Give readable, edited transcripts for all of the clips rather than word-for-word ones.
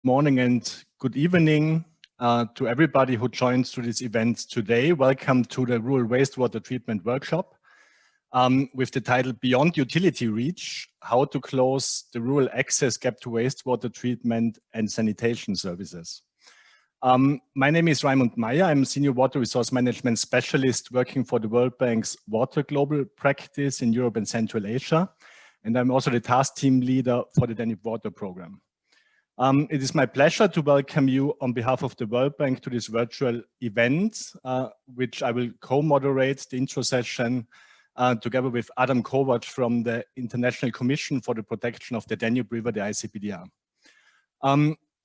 Morning and good evening to everybody who joins to this event today. Welcome to the Rural Wastewater Treatment Workshop with the title Beyond Utility Reach, How to Close the Rural Access Gap to Wastewater Treatment and Sanitation Services. My name is Raimund Meyer. I'm Senior Water Resource Management Specialist working for the World Bank's Water Global Practice in Europe and Central Asia. And I'm also the task team leader for the Danube Water Program. It is my pleasure to welcome you on behalf of the World Bank to this virtual event, which I will co-moderate the intro session together with Adam Kovac from the International Commission for the Protection of the Danube River, the ICPDR.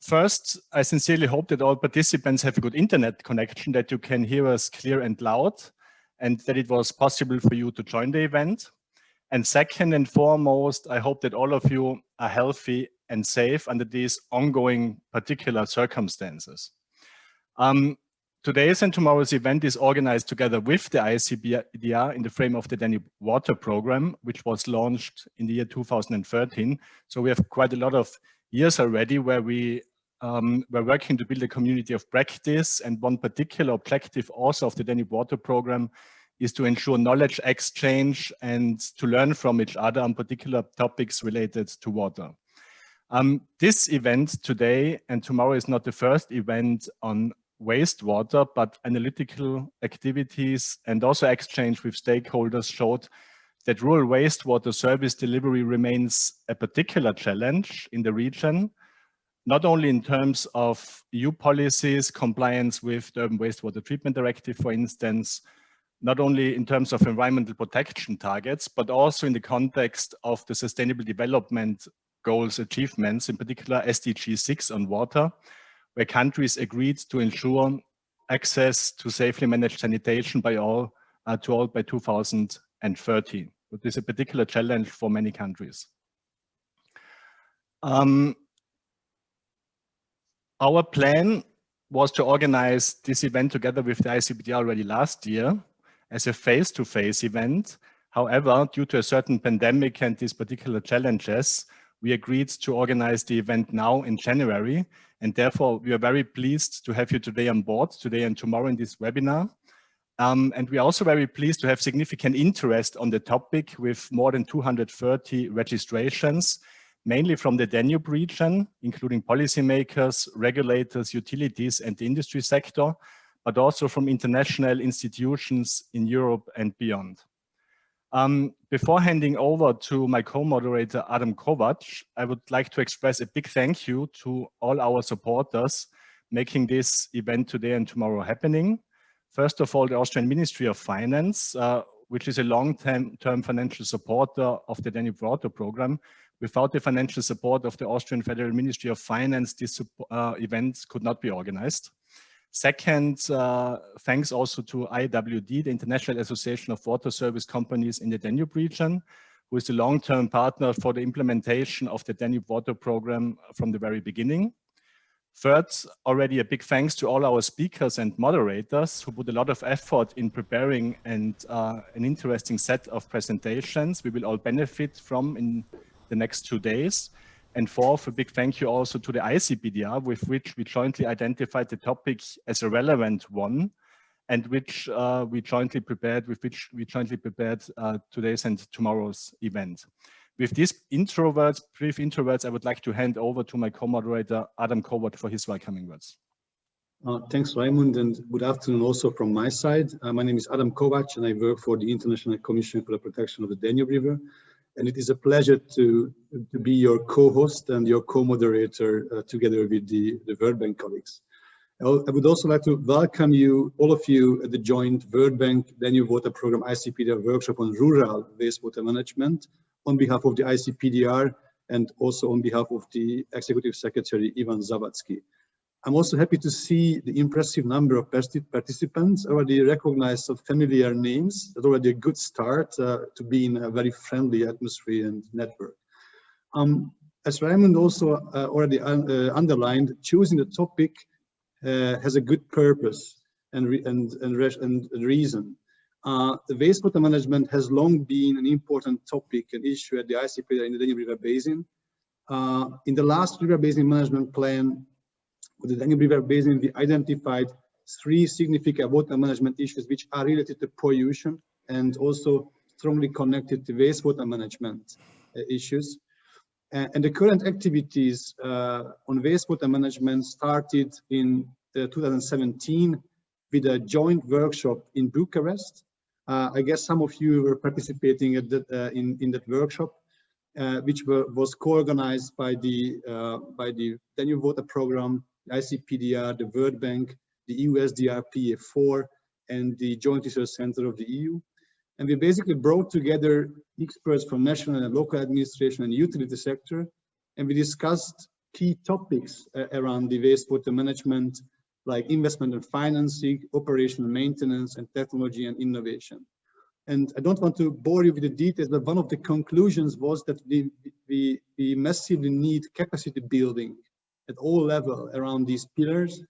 First, I sincerely hope that all participants have a good internet connection, that you can hear us clear and loud, and that it was possible for you to join the event. And second and foremost, I hope that all of you are healthy and safe under these ongoing particular circumstances. Today's and tomorrow's event is organized together with the ICPDR in the frame of the Danube Water Program, which was launched in the year 2013. So we have quite a lot of years already where we're working to build a community of practice, and one particular objective also of the Danube Water Program is to ensure knowledge exchange and to learn from each other on particular topics related to water. This event today and tomorrow is not the first event on wastewater, but analytical activities and also exchange with stakeholders showed that rural wastewater service delivery remains a particular challenge in the region, not only in terms of EU policies, compliance with the Urban Wastewater Treatment Directive, for instance, not only in terms of environmental protection targets, but also in the context of the Sustainable Development Goals achievements, in particular SDG 6 on water, where countries agreed to ensure access to safely managed sanitation by all by 2030. But this is a particular challenge for many countries. Our plan was to organize this event together with the ICPDR already last year as a face-to-face event. However, due to a certain pandemic and these particular challenges, we agreed to organize the event now in January, and therefore we are very pleased to have you today on board, today and tomorrow in this webinar. And we are also very pleased to have significant interest on the topic with more than 230 registrations, mainly from the Danube region, including policymakers, regulators, utilities, and the industry sector, but also from international institutions in Europe and beyond. Before handing over to my co-moderator, Adam Kovac, I would like to express a big thank you to all our supporters making this event today and tomorrow happening. First of all, the Austrian Ministry of Finance, which is a long-term financial supporter of the Danube Water Program. Without the financial support of the Austrian Federal Ministry of Finance, this event could not be organized. Second, thanks also to IWD, the International Association of Water Service Companies in the Danube region, who is the long-term partner for the implementation of the Danube Water Program from the very beginning. Third, already a big thanks to all our speakers and moderators who put a lot of effort in preparing an interesting set of presentations we will all benefit from in the next 2 days. And fourth, a big thank you also to the ICPDR, with which we jointly identified the topic as a relevant one, and which we jointly prepared today's and tomorrow's event. With these brief intro words, I would like to hand over to my co-moderator, Adam Kovac, for his welcoming words. Thanks, Raimund, and good afternoon also from my side. My name is Adam Kovac, and I work for the International Commission for the Protection of the Danube River. And it is a pleasure to be your co-host and your co-moderator together with the World Bank colleagues. I would also like to welcome you, all of you, at the joint World Bank Danube Water Program ICPDR workshop on rural wastewater management on behalf of the ICPDR and also on behalf of the Executive Secretary Ivan Zavadsky. I'm also happy to see the impressive number of participants, already recognized some familiar names. That's already a good start to be in a very friendly atmosphere and network. As Raimund also already underlined, choosing the topic has a good purpose and reason. The wastewater management has long been an important topic and issue at the ICPDR in the Danube River Basin. In the last river basin management plan for the Danube River Basin, we identified 3 significant water management issues which are related to pollution and also strongly connected to wastewater management issues. And the current activities on wastewater management started in 2017 with a joint workshop in Bucharest. I guess some of you were participating at that, in that workshop, which was co-organized by the Danube Water Program, the ICPDR, the World Bank, the EU SDR PA4, and the Joint Research Center of the EU. And we basically brought together experts from national and local administration and utility sector, and we discussed key topics around the wastewater management, like investment and financing, operational maintenance, and technology and innovation. And I don't want to bore you with the details, but one of the conclusions was that we massively need capacity building at all levels around these pillars.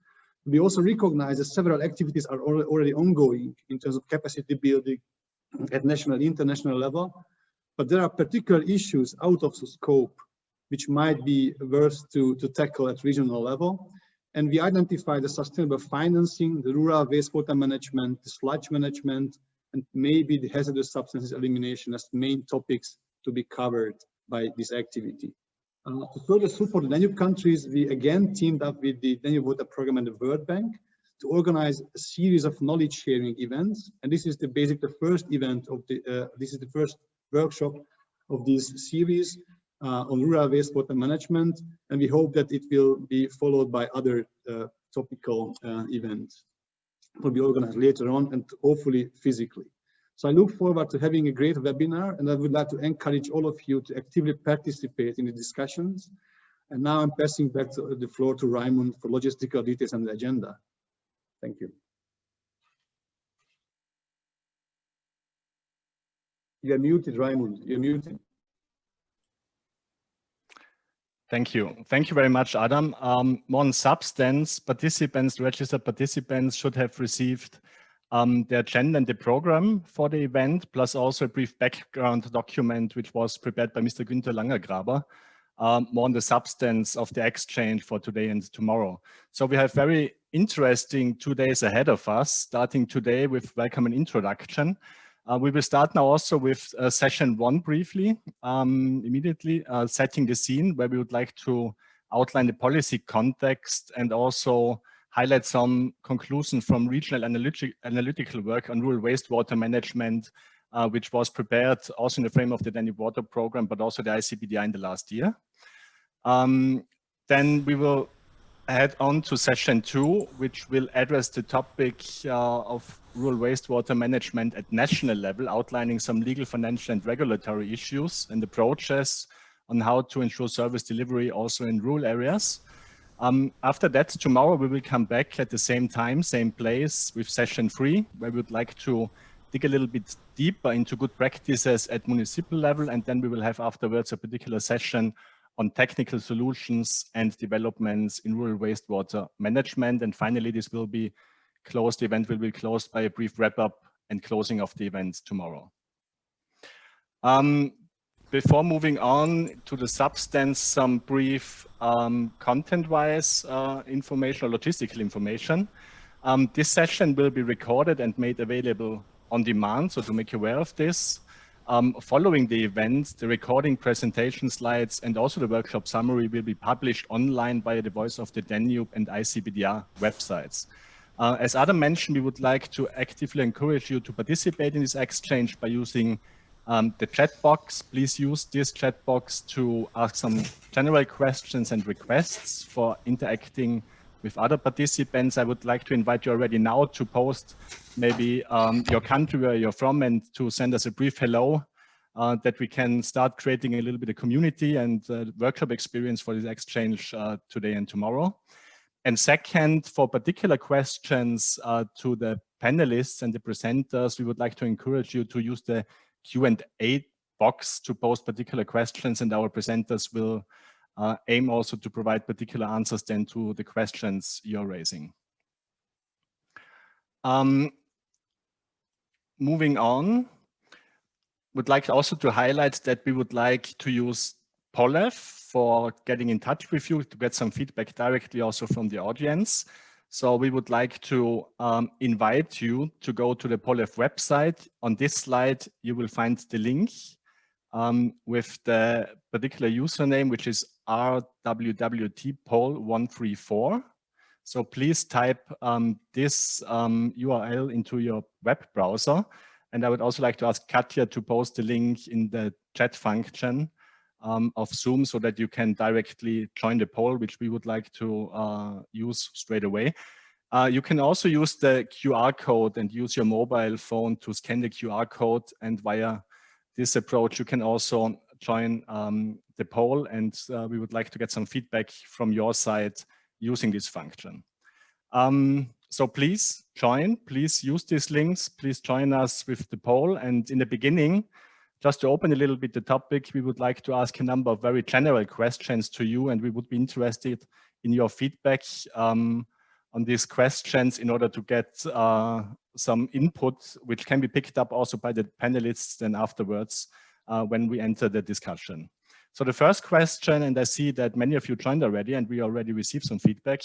We also recognize that several activities are already ongoing in terms of capacity building at national and international level, but there are particular issues out of the scope which might be worth to tackle at regional level. And we identified the sustainable financing, the rural wastewater management, the sludge management, and maybe the hazardous substances elimination as main topics to be covered by this activity. To further support the Danube countries, we again teamed up with the Danube Water Program and the World Bank to organize a series of knowledge sharing events. And this is the first event of this is the first workshop of this series on rural wastewater management. And we hope that it will be followed by other topical events. It will be organized later on and hopefully physically. So I look forward to having a great webinar, and I would like to encourage all of you to actively participate in the discussions. And now I'm passing back the floor to Raimund for logistical details and the agenda. Thank you. You're muted, Raimund. You're muted. Thank you. Thank you very much, Adam. More on substance, participants, registered participants should have received the agenda and the program for the event, plus also a brief background document, which was prepared by Mr. Günther Langergraber, more on the substance of the exchange for today and tomorrow. So we have very interesting 2 days ahead of us, starting today with welcome and introduction. We will start now also with session 1 briefly, immediately setting the scene, where we would like to outline the policy context and also highlight some conclusions from regional analytical work on rural wastewater management, which was prepared also in the frame of the Danube Water Program, but also the ICPDR in the last year. Then we will head on to session 2, which will address the topic of rural wastewater management at national level, outlining some legal, financial, and regulatory issues and approaches on how to ensure service delivery also in rural areas. After that, tomorrow we will come back at the same time, same place, with session 3, where we would like to dig a little bit deeper into good practices at municipal level, and then we will have afterwards a particular session on technical solutions and developments in rural wastewater management. And finally, this will be closed. The event will be closed by a brief wrap-up and closing of the event tomorrow. Before moving on to the substance, some brief content-wise information or logistical information. This session will be recorded and made available on demand, so to make you aware of this. Following the event, the recording, presentation slides, and also the workshop summary will be published online via the Voice of the Danube and ICPDR websites. As Adam mentioned, we would like to actively encourage you to participate in this exchange by using the chat box. Please use this chat box to ask some general questions and requests for interacting with other participants. I would like to invite you already now to post maybe your country where you're from and to send us a brief hello, that we can start creating a little bit of community and workshop experience for this exchange today and tomorrow. And second, for particular questions to the panelists and the presenters, we would like to encourage you to use the Q&A box to post particular questions, and our presenters will aim also to provide particular answers then to the questions you're raising. Moving on, would like also to highlight that we would like to use Polev for getting in touch with you to get some feedback directly also from the audience. So we would like to invite you to go to the Polev website. On this slide, you will find the link with the particular username, which is rwwtpoll134. So please type this URL into your web browser. And I would also like to ask Katja to post the link in the chat function of Zoom so that you can directly join the poll, which we would like to use straight away. You can also use the QR code and use your mobile phone to scan the QR code, and via this approach, you can also join the poll, and we would like to get some feedback from your side using this function. So please join, please use these links, please join us with the poll. And in the beginning, just to open a little bit the topic, we would like to ask a number of very general questions to you, and we would be interested in your feedback on these questions in order to get some input, which can be picked up also by the panelists then afterwards when we enter the discussion. So the first question, and I see that many of you joined already and we already received some feedback.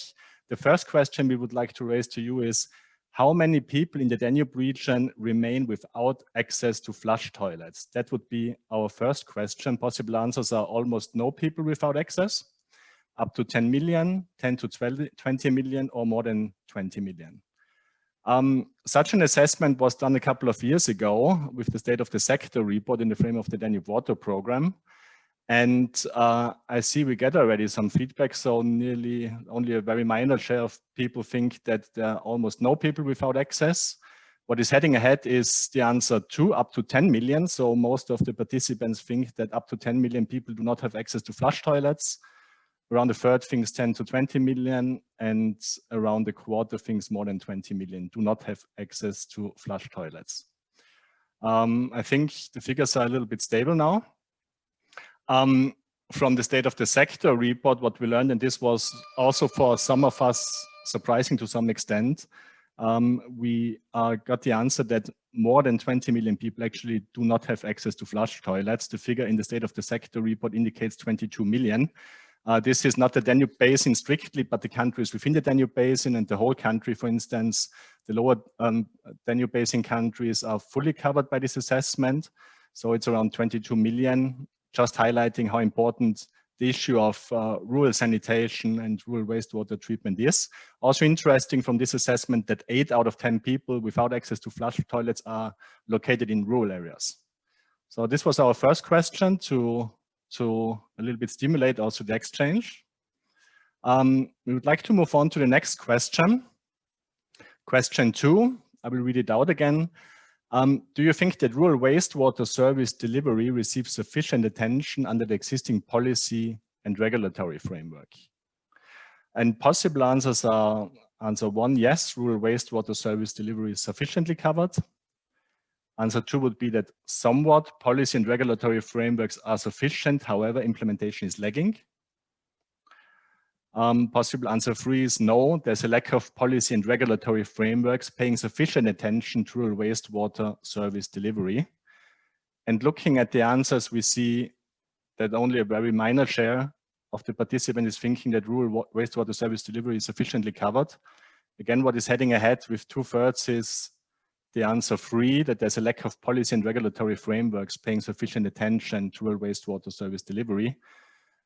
The first question we would like to raise to you is, how many people in the Danube region remain without access to flush toilets? That would be our first question. Possible answers are almost no people without access, up to 10 million, 10 to 20 million, or more than 20 million. Such an assessment was done a couple of years ago with the State of the Sector report in the frame of the Danube Water Program. And I see we get already some feedback. So nearly only a very minor share of people think that there are almost no people without access. What is heading ahead is the answer 2, up to 10 million. So most of the participants think that up to 10 million people do not have access to flush toilets. Around a third thinks 10 to 20 million, and around a quarter thinks more than 20 million do not have access to flush toilets. I think the figures are a little bit stable now. From the State of the Sector report, what we learned, and this was also for some of us surprising to some extent, we got the answer that more than 20 million people actually do not have access to flush toilets. The figure in the State of the Sector report indicates 22 million. This is not the Danube Basin strictly, but the countries within the Danube Basin and the whole country, for instance, the lower Danube Basin countries are fully covered by this assessment. So it's around 22 million, just highlighting how important the issue of rural sanitation and rural wastewater treatment is. Also interesting from this assessment that 8 out of 10 people without access to flush toilets are located in rural areas. So this was our first question to a little bit stimulate also the exchange. We would like to move on to the next question. Question 2, I will read it out again. Do you think that rural wastewater service delivery receives sufficient attention under the existing policy and regulatory framework? And possible answers are answer 1, yes, rural wastewater service delivery is sufficiently covered. Answer 2 would be that somewhat policy and regulatory frameworks are sufficient, however, implementation is lagging. Possible answer 3 is no, there's a lack of policy and regulatory frameworks paying sufficient attention to rural wastewater service delivery. And looking at the answers, we see that only a very minor share of the participant is thinking that rural wastewater service delivery is sufficiently covered. Again, what is heading ahead with 2/3 is the answer 3, that there's a lack of policy and regulatory frameworks paying sufficient attention to rural wastewater service delivery.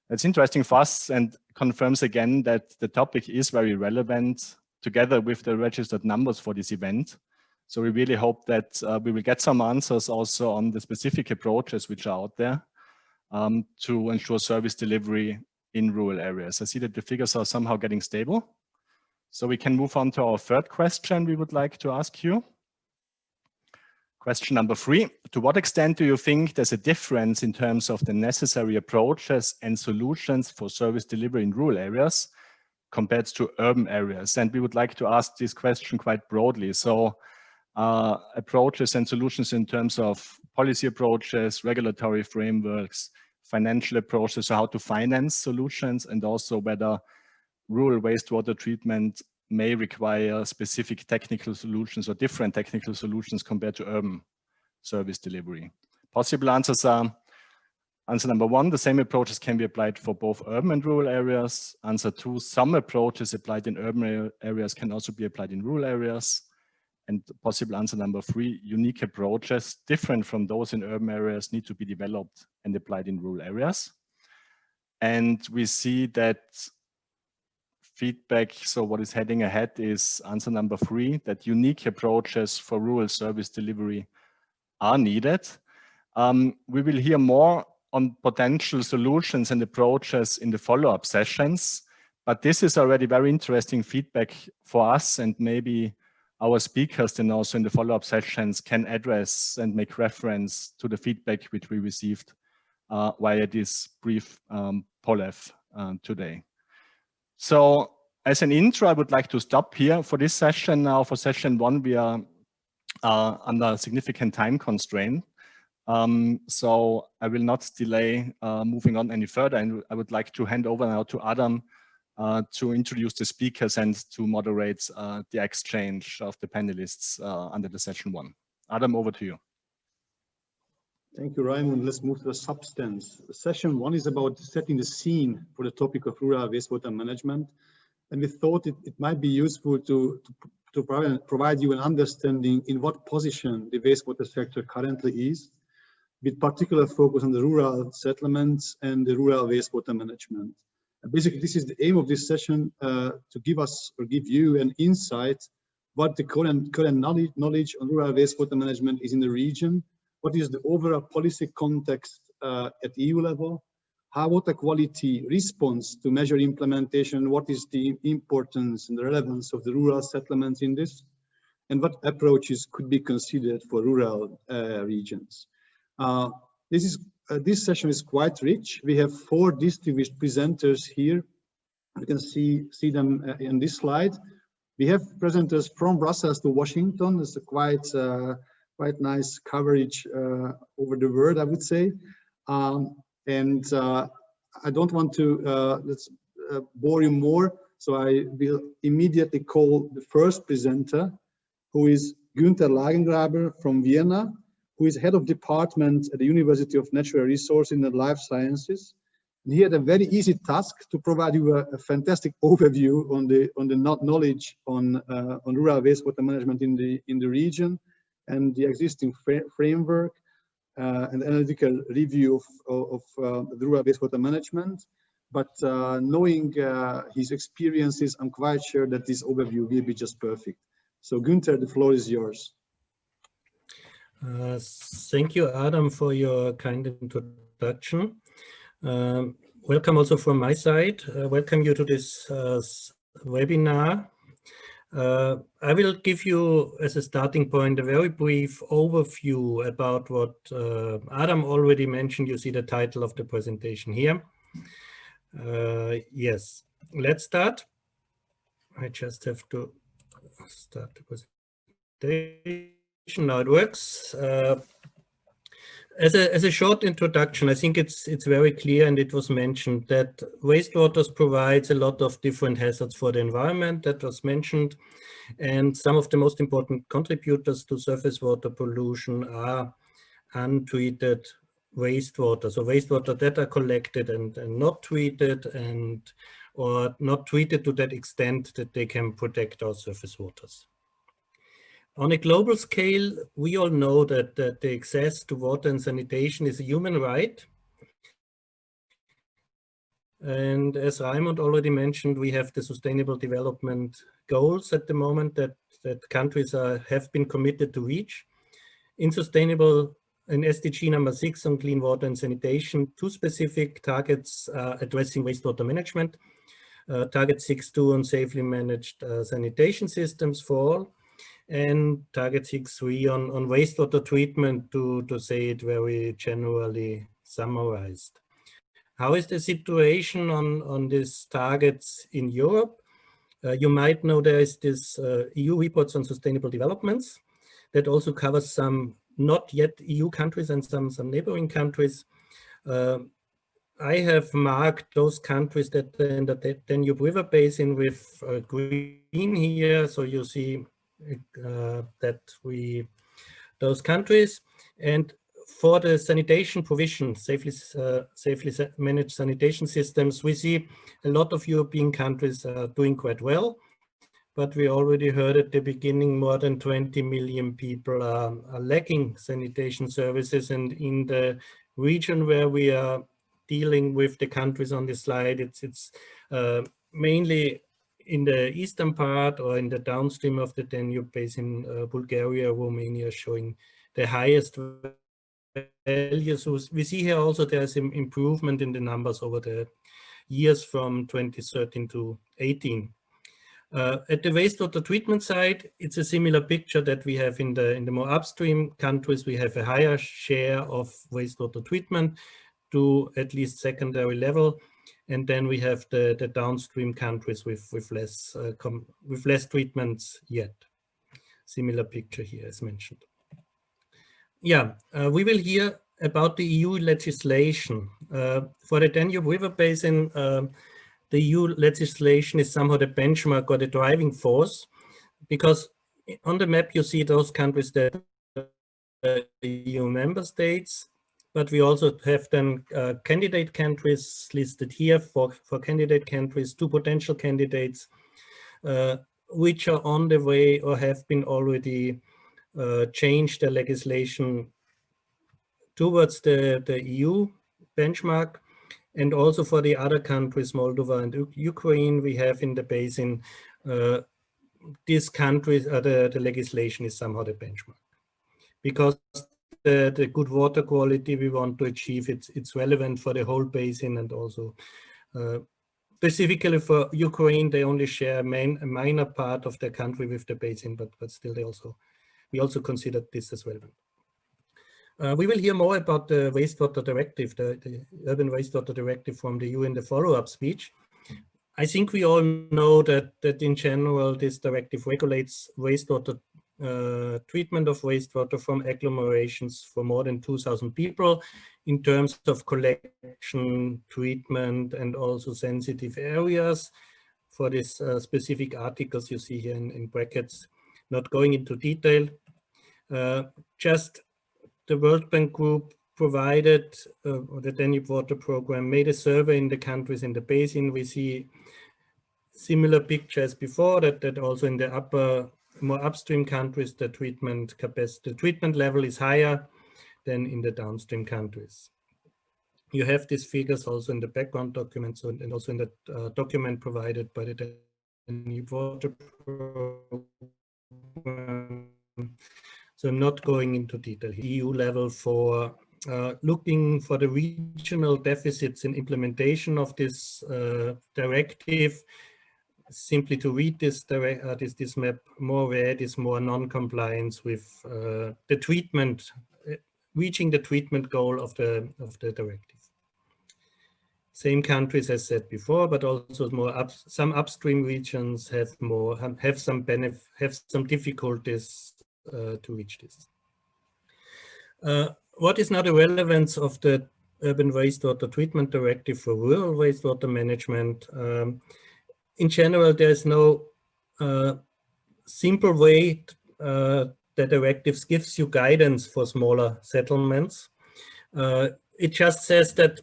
It's interesting for us and confirms again that the topic is very relevant together with the registered numbers for this event. So we really hope that we will get some answers also on the specific approaches which are out there to ensure service delivery in rural areas. I see that the figures are somehow getting stable. So we can move on to our third question we would like to ask you. Question number 3, to what extent do you think there's a difference in terms of the necessary approaches and solutions for service delivery in rural areas compared to urban areas? And we would like to ask this question quite broadly. So approaches and solutions in terms of policy approaches, regulatory frameworks, financial approaches, so how to finance solutions, and also whether rural wastewater treatment may require specific technical solutions or different technical solutions compared to urban service delivery. Possible answers are Answer number 1, the same approaches can be applied for both urban and rural areas. Answer 2, some approaches applied in urban areas can also be applied in rural areas. And possible answer number 3, unique approaches different from those in urban areas need to be developed and applied in rural areas. And we see that feedback, so what is heading ahead is answer number 3, that unique approaches for rural service delivery are needed. We will hear more on potential solutions and approaches in the follow-up sessions, but this is already very interesting feedback for us, and maybe our speakers then also in the follow-up sessions can address and make reference to the feedback which we received via this brief POLEF today. So as an intro, I would like to stop here for this session. Now for session 1, we are under significant time constraint. So I will not delay moving on any further, and I would like to hand over now to Adam to introduce the speakers and to moderate the exchange of the panelists under the session 1. Adam, over to you. Thank you, Raimund. Let's move to the substance. Session 1 is about setting the scene for the topic of rural wastewater management, and we thought it might be useful to provide you an understanding in what position the wastewater sector currently is, with particular focus on the rural settlements and the rural wastewater management. And basically, this is the aim of this session, to give us or give you an insight what the current knowledge on rural wastewater management is in the region, what is the overall policy context at EU level, how water quality responds to measure implementation, what is the importance and the relevance of the rural settlements in this, and what approaches could be considered for rural regions. This session is quite rich. We have 4 distinguished presenters here. You can see them in this slide. We have presenters from Brussels to Washington. It's a quite nice coverage over the world, I would say. I don't want to bore you more, so I will immediately call the first presenter, who is Günther Lagengraber from Vienna, who is head of department at the University of Natural Resources in the Life Sciences. And he had a very easy task to provide you a fantastic overview on the knowledge on rural wastewater management in the region, and the existing framework and analytical review of the rural wastewater management. But knowing his experiences, I'm quite sure that this overview will be just perfect. So Günther, the floor is yours. Thank you, Adam, for your kind introduction. Welcome also from my side. Welcome you to this webinar. I will give you, as a starting point, a very brief overview about what Adam already mentioned. You see the title of the presentation here. Yes, let's start. I just have to start the presentation. Now it works. As a short introduction, I think it's very clear, and it was mentioned, that wastewaters provides a lot of different hazards for the environment. That was mentioned, and some of the most important contributors to surface water pollution are untreated wastewater. So wastewater that are collected and not treated, or not treated to that extent that they can protect our surface waters. On a global scale, we all know that the access to water and sanitation is a human right. And as Raimund already mentioned, we have the Sustainable Development Goals at the moment that countries have been committed to reach. In SDG number 6 on clean water and sanitation, 2 specific targets addressing wastewater management. Target 6.2 on safely managed sanitation systems for all, and target 6.3 on wastewater treatment, to say it very generally summarized. How is the situation on these targets in Europe? You might know there is this EU reports on sustainable developments that also covers some not yet EU countries and some neighboring countries. I have marked those countries that are in the Danube River Basin with green here, so you see those countries. And For the sanitation provision, safely managed sanitation systems, we see a lot of European countries are doing quite well. But we already heard at the beginning, more than 20 million people are lacking sanitation services. And in the region where we are dealing with the countries on this slide, it's mainly in the eastern part or in the downstream of the Danube basin, Bulgaria, Romania showing the highest values. So we see here also there's an improvement in the numbers over the years from 2013 to 18. At the wastewater treatment side, it's a similar picture that we have in the more upstream countries. We have a higher share of wastewater treatment to at least secondary level, and then we have the downstream countries with less treatments yet. Similar picture here as mentioned. Yeah, we will hear about the EU legislation for the Danube River Basin. The EU legislation is somehow the benchmark or the driving force, because on the map you see those countries that are EU member states, but we also have then candidate countries listed here for candidate countries, 2 potential candidates, which are on the way or have been already changed their legislation towards the EU benchmark. And also for the other countries, Moldova and Ukraine, we have in the basin, these countries, the legislation is somehow the benchmark. Because the good water quality we want to achieve, it's relevant for the whole basin, and also specifically for Ukraine, they only share a minor part of their country with the basin, but still we also consider this as relevant. We will hear more about the wastewater directive, the urban wastewater directive from the EU in the follow-up speech. I think we all know that in general, this directive regulates wastewater treatment of wastewater from agglomerations for more than 2,000 people in terms of collection, treatment, and also sensitive areas. For these specific articles you see here in brackets, not going into detail, just the World Bank Group provided, or the Danube Water Program made a survey in the countries in the basin. We see similar pictures before, that also in the more upstream countries, the treatment capacity, the treatment level is higher than in the downstream countries. You have these figures also in the background documents and also in the document provided by the Danube Water Program. So I'm not going into detail here. EU level for looking for the regional deficits in implementation of this directive. Simply to read this map, more red is more non-compliance with the treatment, reaching the treatment goal of the directive. Same countries as said before, but also some upstream regions have some difficulties to reach this. What is now the relevance of the Urban Wastewater Treatment Directive for rural wastewater management? In general, there is no simple way the directives gives you guidance for smaller settlements. It just says that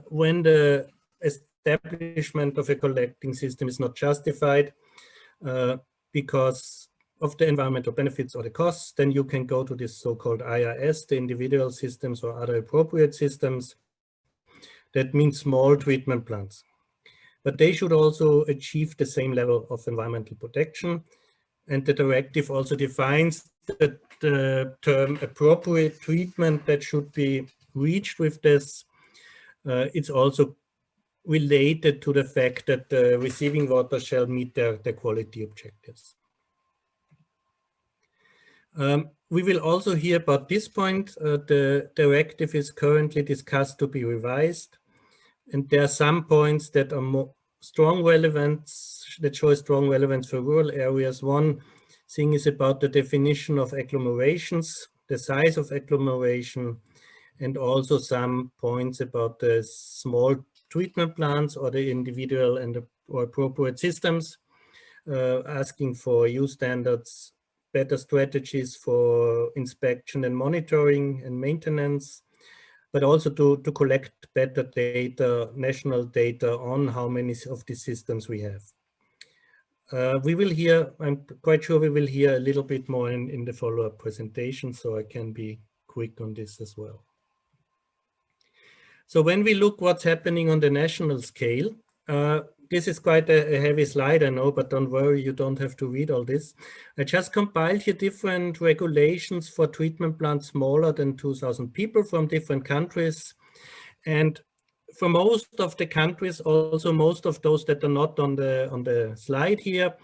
when the establishment of a collecting system is not justified because of the environmental benefits or the costs, then you can go to this so-called IRS, the individual systems or other appropriate systems. That means small treatment plants. But they should also achieve the same level of environmental protection. And the directive also defines the term appropriate treatment that should be reached with this. It's also related to the fact that the receiving water shall meet their quality objectives. We will also hear about this point. The directive is currently discussed to be revised, and there are some points that are more strong relevance, that show a strong relevance for rural areas. One thing is about the definition of agglomerations, the size of agglomeration, and also some points about the small treatment plants or the individual or appropriate systems, asking for EU standards better strategies for inspection and monitoring and maintenance, but also to collect better data, national data on how many of these systems we have. We will hear, I'm quite sure we will hear a little bit more in the follow-up presentation, so I can be quick on this as well. So when we look what's happening on the national scale, this is quite a heavy slide, I know, but don't worry, you don't have to read all this. I just compiled here different regulations for treatment plants smaller than 2,000 people from different countries. And for most of the countries, also most of those that are not on the slide here,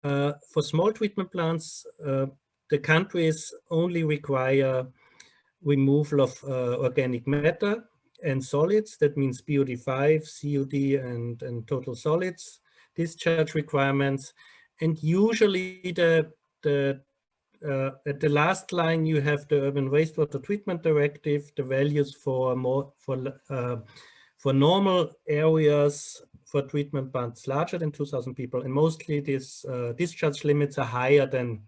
for small treatment plants, the countries only require removal of organic matter and solids. That means BOD5, COD, and total solids discharge requirements. And usually at the last line, you have the Urban Wastewater Treatment Directive, the values for normal areas for treatment plants larger than 2,000 people. And mostly these discharge limits are higher than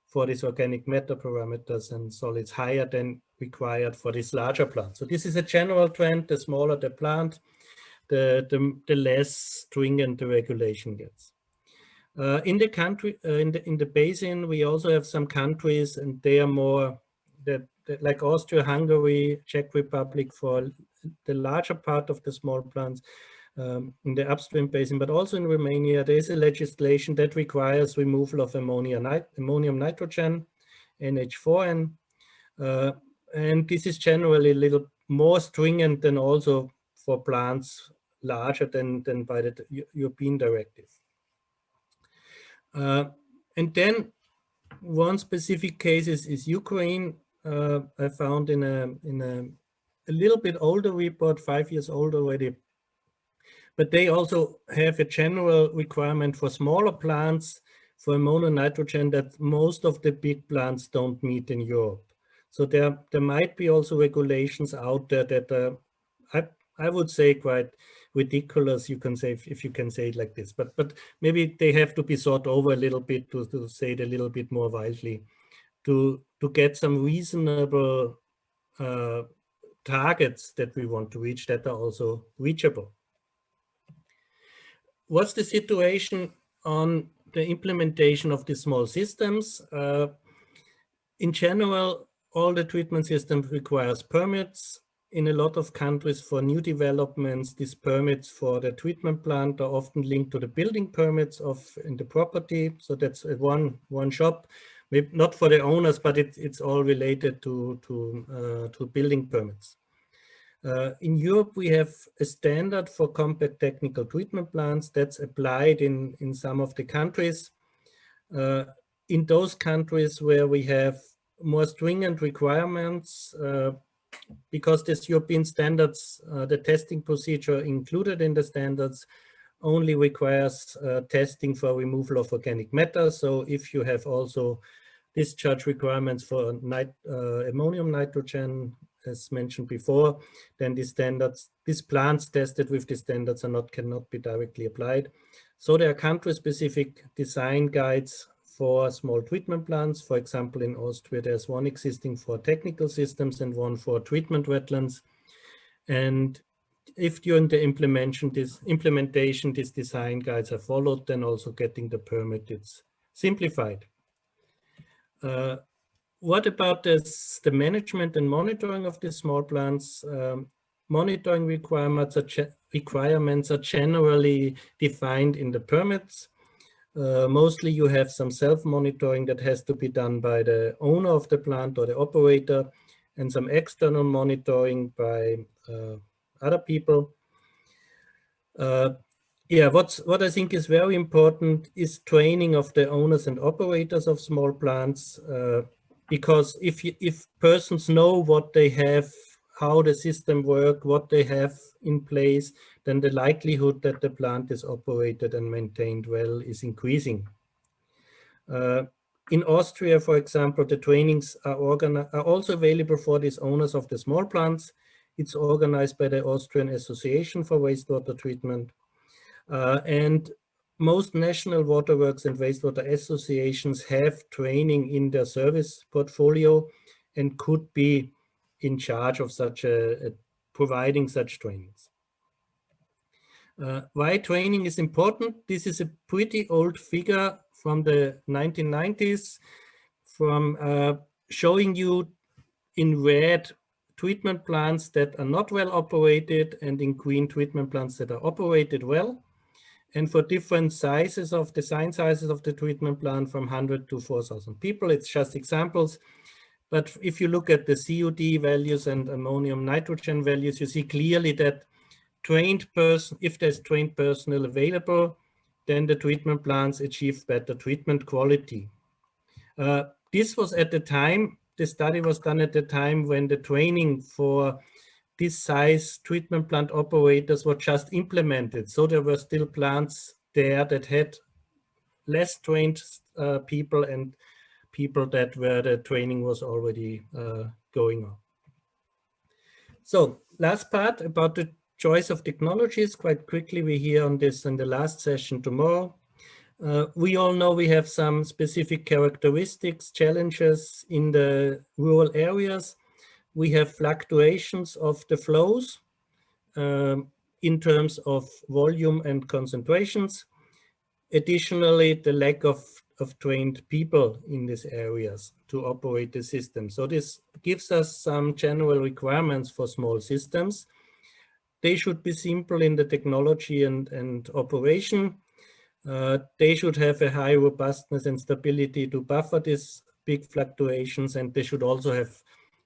for these organic matter parameters and solids, higher than required for this larger plant. So this is a general trend. The smaller the plant, the less stringent the regulation gets. In the country, in the basin, we also have some countries, and they are more like Austria, Hungary, Czech Republic for the larger part of the small plants in the upstream basin, but also in Romania, there is a legislation that requires removal of ammonium nitrogen, NH4N, and this is generally a little more stringent than also for plants larger than by the European directive. And then one specific case is Ukraine. I found in a little bit older report, 5 years old already, but they also have a general requirement for smaller plants for ammonium nitrogen that most of the big plants don't meet in Europe. So there might be also regulations out there that I would say quite ridiculous, you can say, if you can say it like this, but maybe they have to be thought over a little bit to say it a little bit more widely, to get some reasonable targets that we want to reach that are also reachable. What's the situation on the implementation of the small systems? In general, all the treatment systems requires permits. In a lot of countries for new developments, these permits for the treatment plant are often linked to the building permits in the property. So that's one shop, maybe not for the owners, but it's all related to building permits. In Europe, we have a standard for compact technical treatment plants that's applied in some of the countries. In those countries where we have more stringent requirements, because this European standards, the testing procedure included in the standards only requires testing for removal of organic matter. So if you have also discharge requirements for ammonium nitrogen, as mentioned before, then these plants tested with the standards cannot be directly applied. So there are country-specific design guides for small treatment plants. For example, in Austria, there's one existing for technical systems and one for treatment wetlands. And if during the implementation, these design guides are followed, then also getting the permit, it's simplified. What about the management and monitoring of these small plants? Monitoring requirements are generally defined in the permits. Mostly you have some self-monitoring that has to be done by the owner of the plant or the operator, and some external monitoring by other people. Yeah, what I think is very important is training of the owners and operators of small plants, because if persons know what they have, how the system works, what they have in place, then the likelihood that the plant is operated and maintained well is increasing. In Austria, for example, the trainings are also available for these owners of the small plants. It's organized by the Austrian Association for Wastewater Treatment. And most national waterworks and wastewater associations have training in their service portfolio and could be in charge of such providing such trainings. Why training is important? This is a pretty old figure from the 1990s, from showing you in red treatment plants that are not well operated and in green treatment plants that are operated well. And for different sizes of design sizes of the treatment plant, from 100 to 4,000 people. It's just examples. But if you look at the COD values and ammonium nitrogen values, you see clearly that if there's trained personnel available, then the treatment plants achieve better treatment quality. This was at the time, the study was done at the time when the training for this size treatment plant operators were just implemented. So there were still plants there that had less trained people and people that where the training was already going on. So last part about the choice of technologies. Quite quickly, we hear on this in the last session tomorrow. We all know we have some specific characteristics, challenges in the rural areas. We have fluctuations of the flows in terms of volume and concentrations. Additionally, the lack of trained people in these areas to operate the system. So this gives us some general requirements for small systems. They should be simple in the technology and operation. They should have a high robustness and stability to buffer these big fluctuations, and they should also have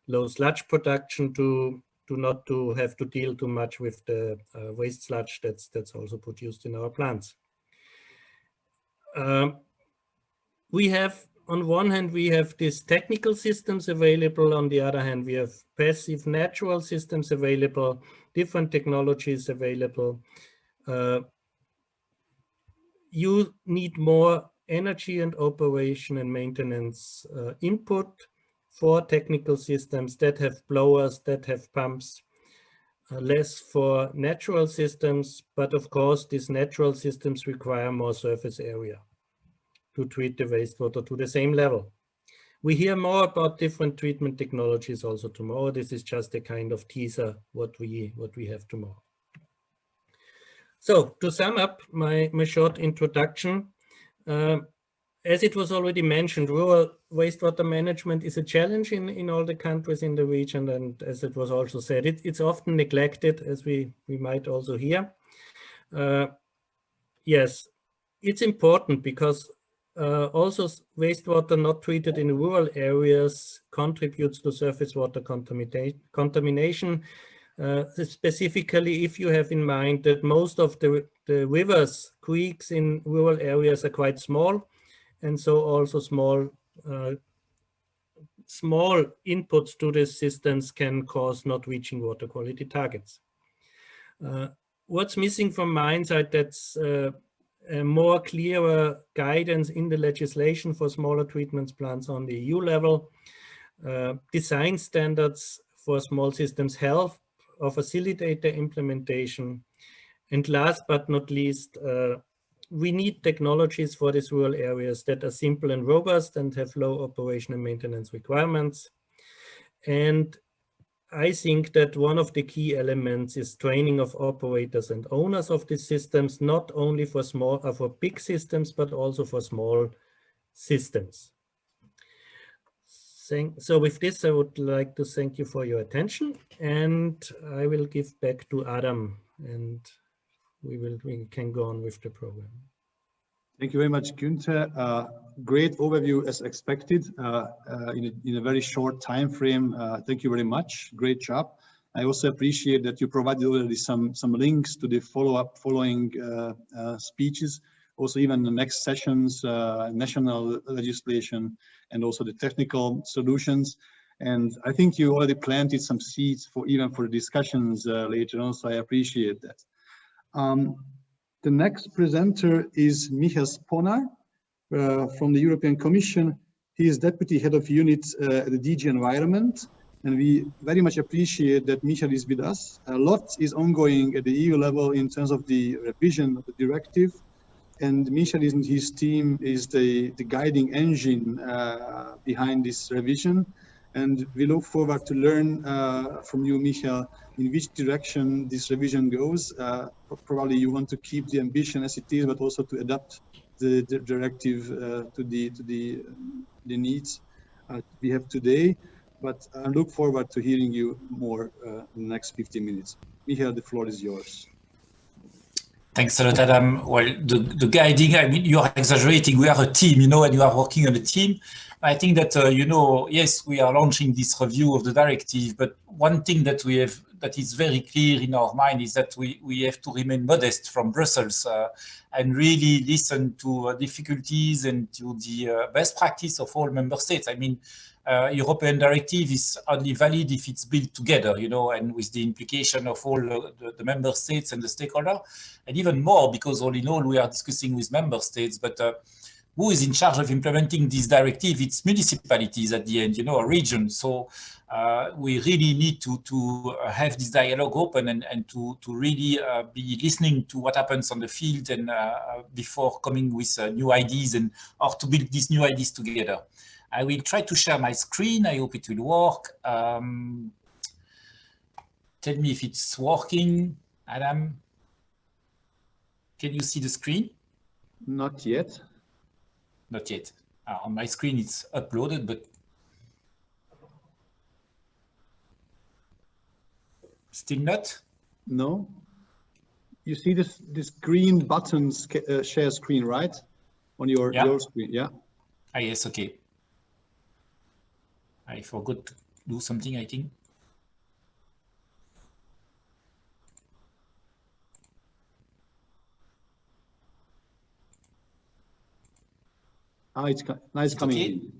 low sludge production to not to have to deal too much with the waste sludge that's also produced in our plants. We have, on one hand, we have these technical systems available. On the other hand, we have passive natural systems available, different technologies available. You need more energy and operation and maintenance input for technical systems that have blowers, that have pumps, less for natural systems. But of course, these natural systems require more surface area to treat the wastewater to the same level. We hear more about different treatment technologies also tomorrow. This is just a kind of teaser what we have tomorrow. So to sum up my short introduction, as it was already mentioned, rural wastewater management is a challenge in all the countries in the region, and as it was also said, it's often neglected, as we might also hear. Yes, it's important because also wastewater not treated in rural areas contributes to surface water contamination. Specifically, if you have in mind that most of the rivers, creeks in rural areas are quite small, and so also small inputs to the systems can cause not reaching water quality targets. What's missing from my side, that's a more clearer guidance in the legislation for smaller treatment plants on the EU level. Design standards for small systems help or facilitate their implementation. And last but not least, we need technologies for these rural areas that are simple and robust and have low operation and maintenance requirements. And I think that one of the key elements is training of operators and owners of these systems, not only for for big systems, but also for small systems. So with this, I would like to thank you for your attention, and I will give back to Adam, and we can go on with the program. Thank you very much, Günther. Great overview as expected in a very short time frame. Thank you very much. Great job. I also appreciate that you provided already some links to the following speeches, also even the next sessions, national legislation, and also the technical solutions. And I think you already planted some seeds for even for discussions later on, so I appreciate that. The next presenter is Michal Sponar from the European Commission. He is Deputy Head of Unit at the DG Environment, and we very much appreciate that Michal is with us. A lot is ongoing at the EU level in terms of the revision of the directive, And Michel and his team is the guiding engine behind this revision. And we look forward to learn from you, Michel, in which direction this revision goes. Probably you want to keep the ambition as it is, but also to adapt the directive to the needs we have today. But I look forward to hearing you more in the next 15 minutes. Michel, the floor is yours. Thanks a lot, Adam. Well, the guiding, I mean, you are exaggerating. We are a team, you know, and you are working on a team. I think that, you know, yes, we are launching this review of the directive, but one thing that we have that is very clear in our mind is that we have to remain modest from Brussels and really listen to difficulties and to the best practice of all member states. I mean, European directive is only valid if it's built together, you know, and with the implication of all the member states and the stakeholder, and even more because all in all we are discussing with member states, but who is in charge of implementing this directive? It's municipalities at the end, you know, a region. So we really need to have this dialogue open and to really be listening to what happens on the field and before coming with new ideas and or to build these new ideas together. I will try to share my screen. I hope it will work. Tell me if it's working, Adam. Can you see the screen? Not yet. Not yet. On my screen, it's uploaded, but still not? No. You see this green button share screen, right? On your screen, yeah? Ah, yes, okay. I forgot to do something, I think. It's nice coming in.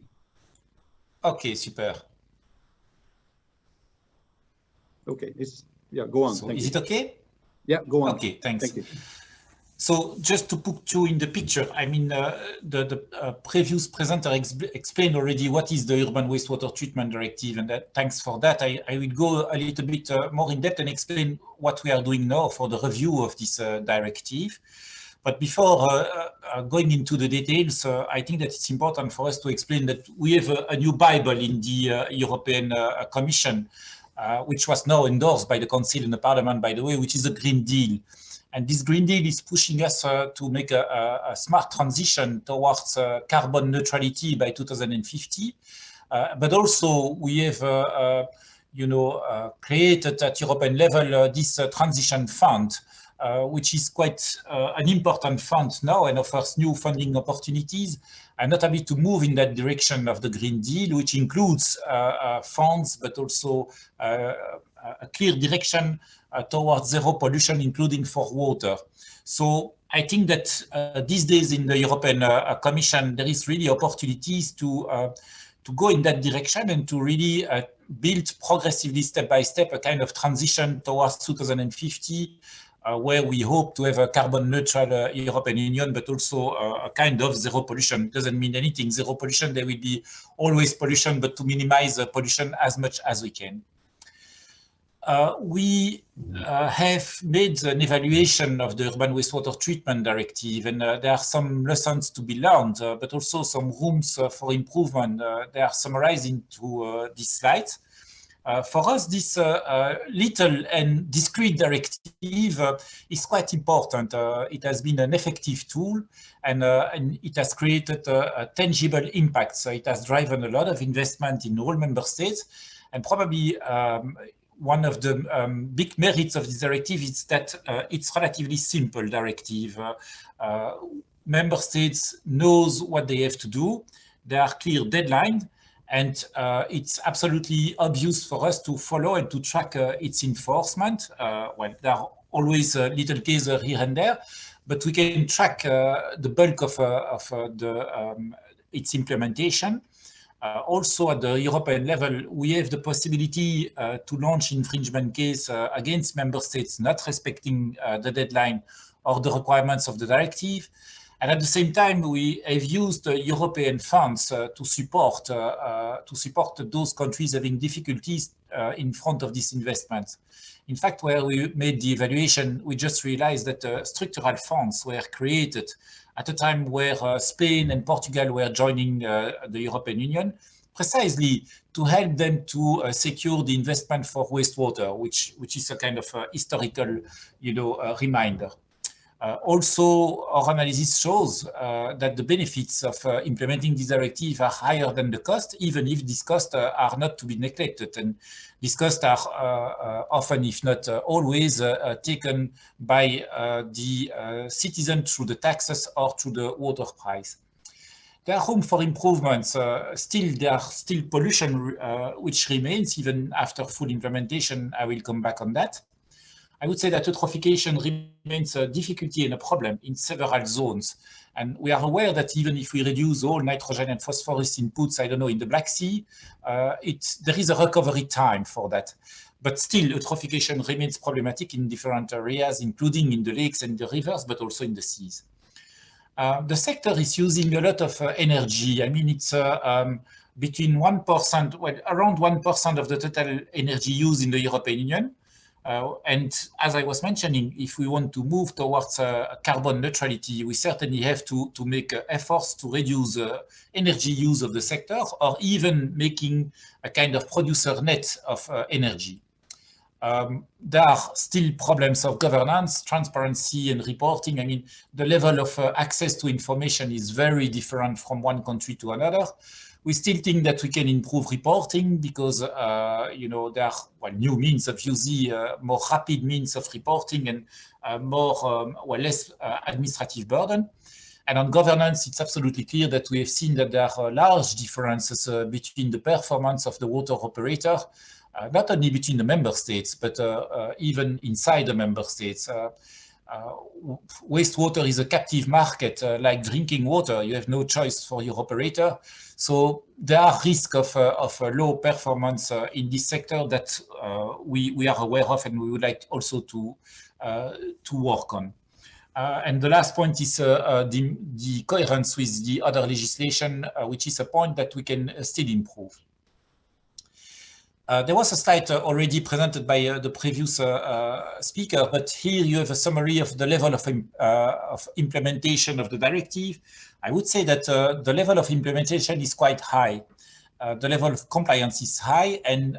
Okay, super. Okay, go on. So is it okay? Yeah, go on. Okay, thanks. Thank you. So just to put you in the picture, I mean, the previous presenter explained already what is the Urban Wastewater Treatment Directive, and thanks for that. I will go a little bit more in depth and explain what we are doing now for the review of this directive. But before going into the details, I think that it's important for us to explain that we have a new Bible in the European Commission, which was now endorsed by the Council and the Parliament, by the way, which is a Green Deal. And this Green Deal is pushing us to make a smart transition towards carbon neutrality by 2050. But also we have, created at European level this transition fund, which is quite an important fund now and offers new funding opportunities, and notably to move in that direction of the Green Deal, which includes funds, but also a clear direction towards zero pollution, including for water. So I think that these days in the European Commission, there is really opportunities to go in that direction and to really build progressively, step by step, a kind of transition towards 2050, where we hope to have a carbon neutral European Union, but also a kind of zero pollution. Doesn't mean anything. Zero pollution, there will be always pollution, but to minimize pollution as much as we can. We have made an evaluation of the Urban Wastewater Treatment Directive, and there are some lessons to be learned, but also some rooms for improvement. They are summarized into this slide. For us, this little and discrete directive is quite important. It has been an effective tool, and it has created a tangible impact. So it has driven a lot of investment in all member states, and probably one of the big merits of this directive is that it's relatively simple directive. Member states knows what they have to do. There are clear deadlines, and it's absolutely obvious for us to follow and to track its enforcement. Well, there are always little cases here and there, but we can track the bulk of its implementation. Also at the European level, we have the possibility to launch infringement case against member states not respecting the deadline or the requirements of the directive. And at the same time, we have used European funds to support those countries having difficulties in front of these investments. In fact, where we made the evaluation, we just realized that structural funds were created at a time where Spain and Portugal were joining the European Union, precisely to help them to secure the investment for wastewater, which is a kind of historical, reminder. Also, our analysis shows that the benefits of implementing this directive are higher than the cost, even if these costs are not to be neglected. And these costs are often, if not always, taken by the citizen through the taxes or through the water price. There are room for improvements. There are still pollution which remains even after full implementation. I will come back on that. I would say that eutrophication remains a difficulty and a problem in several zones. And we are aware that even if we reduce all nitrogen and phosphorus inputs, I don't know, in the Black Sea, there is a recovery time for that. But still, eutrophication remains problematic in different areas, including in the lakes and the rivers, but also in the seas. The sector is using a lot of energy. I mean, it's between 1%, well, around 1% of the total energy used in the European Union. And as I was mentioning, if we want to move towards carbon neutrality, we certainly have to make efforts to reduce energy use of the sector, or even making a kind of producer net of energy. There are still problems of governance, transparency, and reporting. I mean, the level of access to information is very different from one country to another. We still think that we can improve reporting because, there are new means of using more rapid means of reporting and less administrative burden. And on governance, it's absolutely clear that we have seen that there are large differences between the performance of the water operator, not only between the member states, but even inside the member states. Wastewater is a captive market, like drinking water. You have no choice for your operator. So there are risks of low performance in this sector that we are aware of, and we would like also to work on. And the last point is the coherence with the other legislation, which is a point that we can still improve. There was a slide already presented by the previous speaker, but here you have a summary of the level of implementation of the directive. I would say that the level of implementation is quite high. The level of compliance is high, and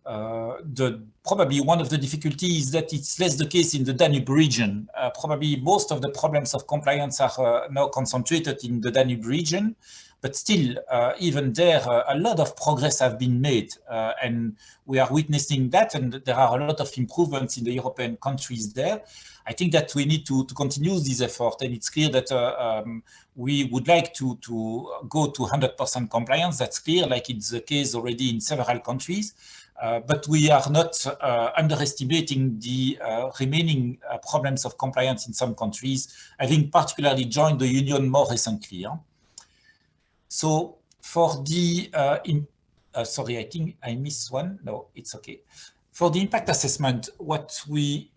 probably one of the difficulties is that it's less the case in the Danube region. Probably most of the problems of compliance are now concentrated in the Danube region. But still, even there, a lot of progress have been made, and we are witnessing that, and there are a lot of improvements in the European countries there. I think that we need to continue this effort, and it's clear that we would like to go to 100% compliance. That's clear, like it's the case already in several countries. But we are not underestimating the remaining problems of compliance in some countries, having particularly joined the Union more recently. So for the, sorry, I think I missed one. No, it's okay. For the impact assessment, what we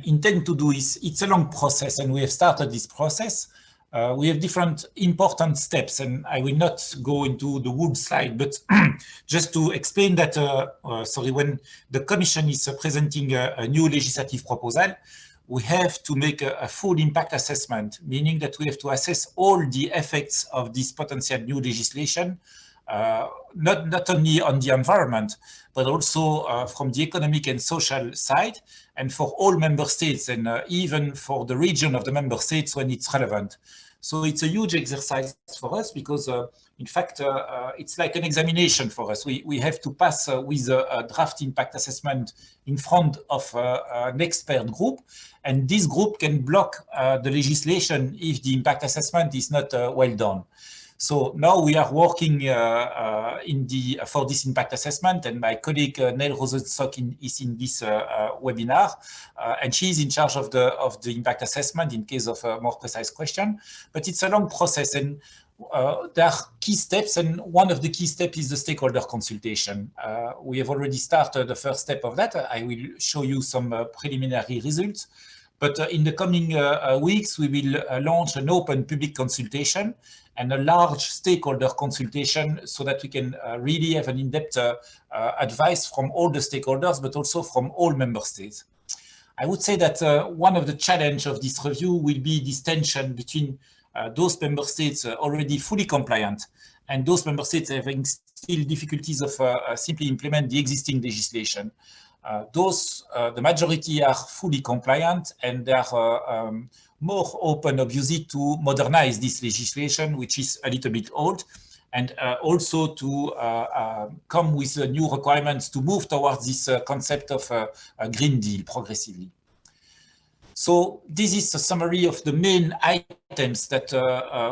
intend to do is, it's a long process, and we have started this process. We have different important steps, and I will not go into the whole slide, but just to explain that, when the Commission is presenting a new legislative proposal, we have to make a full impact assessment, meaning that we have to assess all the effects of this potential new legislation, not only on the environment, but also from the economic and social side, and for all member states, and even for the region of the member states when it's relevant. So it's a huge exercise for us because, in fact, it's like an examination for us. We have to pass with a draft impact assessment in front of an expert group, and this group can block the legislation if the impact assessment is not well done. So now we are working for this impact assessment, and my colleague Nell Rosenstock is in this webinar, and she's in charge of the impact assessment in case of a more precise question. But it's a long process, and there are key steps, and one of the key steps is the stakeholder consultation. We have already started the first step of that. I will show you some preliminary results. But in the coming weeks, we will launch an open public consultation and a large stakeholder consultation so that we can really have an in-depth advice from all the stakeholders, but also from all member states. I would say that one of the challenges of this review will be this tension between those member states already fully compliant and those member states having still difficulties of simply implement the existing legislation. The majority are fully compliant and they are more open, obviously, to modernize this legislation, which is a little bit old, and also to come with new requirements to move towards this concept of a Green Deal progressively. So this is a summary of the main items that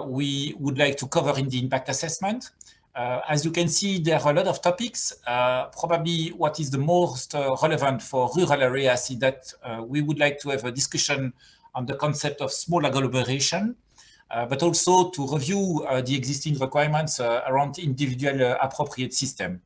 we would like to cover in the impact assessment. As you can see, there are a lot of topics. Probably what is the most relevant for rural areas is that we would like to have a discussion on the concept of small agglomeration, but also to review the existing requirements around individual appropriate system.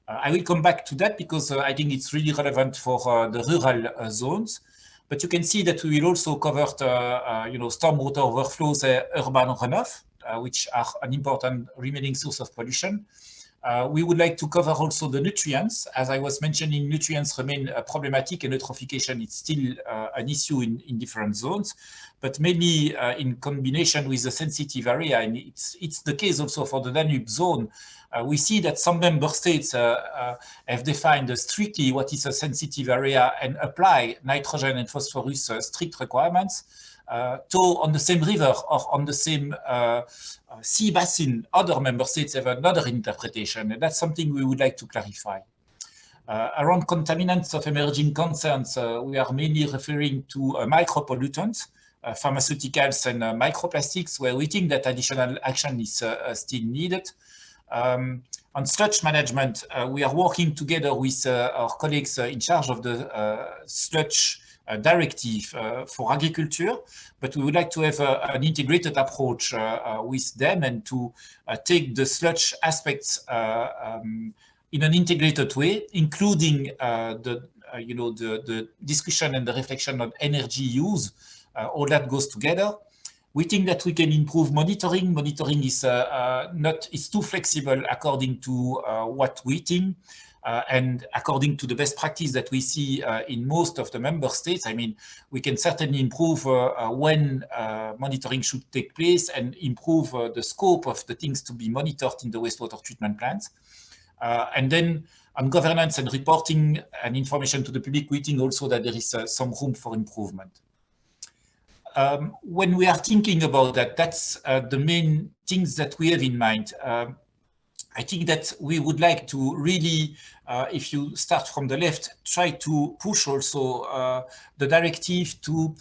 I will come back to that because I think it's really relevant for the rural zones. But you can see that we will also cover stormwater overflows, urban runoff, which are an important remaining source of pollution. We would like to cover also the nutrients. As I was mentioning, nutrients remain problematic and eutrophication is still an issue in different zones, but mainly in combination with the sensitive area. And it's the case also for the Danube zone. We see that some member states have defined strictly what is a sensitive area and apply nitrogen and phosphorus strict requirements. On the same river or on the same sea basin, other member states have another interpretation, and that's something we would like to clarify. Around contaminants of emerging concerns, we are mainly referring to micropollutants, pharmaceuticals and microplastics, where we think that additional action is still needed. On sludge management, we are working together with our colleagues in charge of the sludge directive for agriculture, but we would like to have an integrated approach with them and to take the sludge aspects in an integrated way, including the discussion and the reflection on energy use. All that goes together. We think that we can improve monitoring. Monitoring is too flexible according to what we think. And according to the best practice that we see in most of the member states, I mean, we can certainly improve when monitoring should take place and improve the scope of the things to be monitored in the wastewater treatment plants. And then on governance and reporting and information to the public, we think also that there is some room for improvement. When we are thinking about that, that's the main things that we have in mind. I think that we would like to really, if you start from the left, try to push also the directive to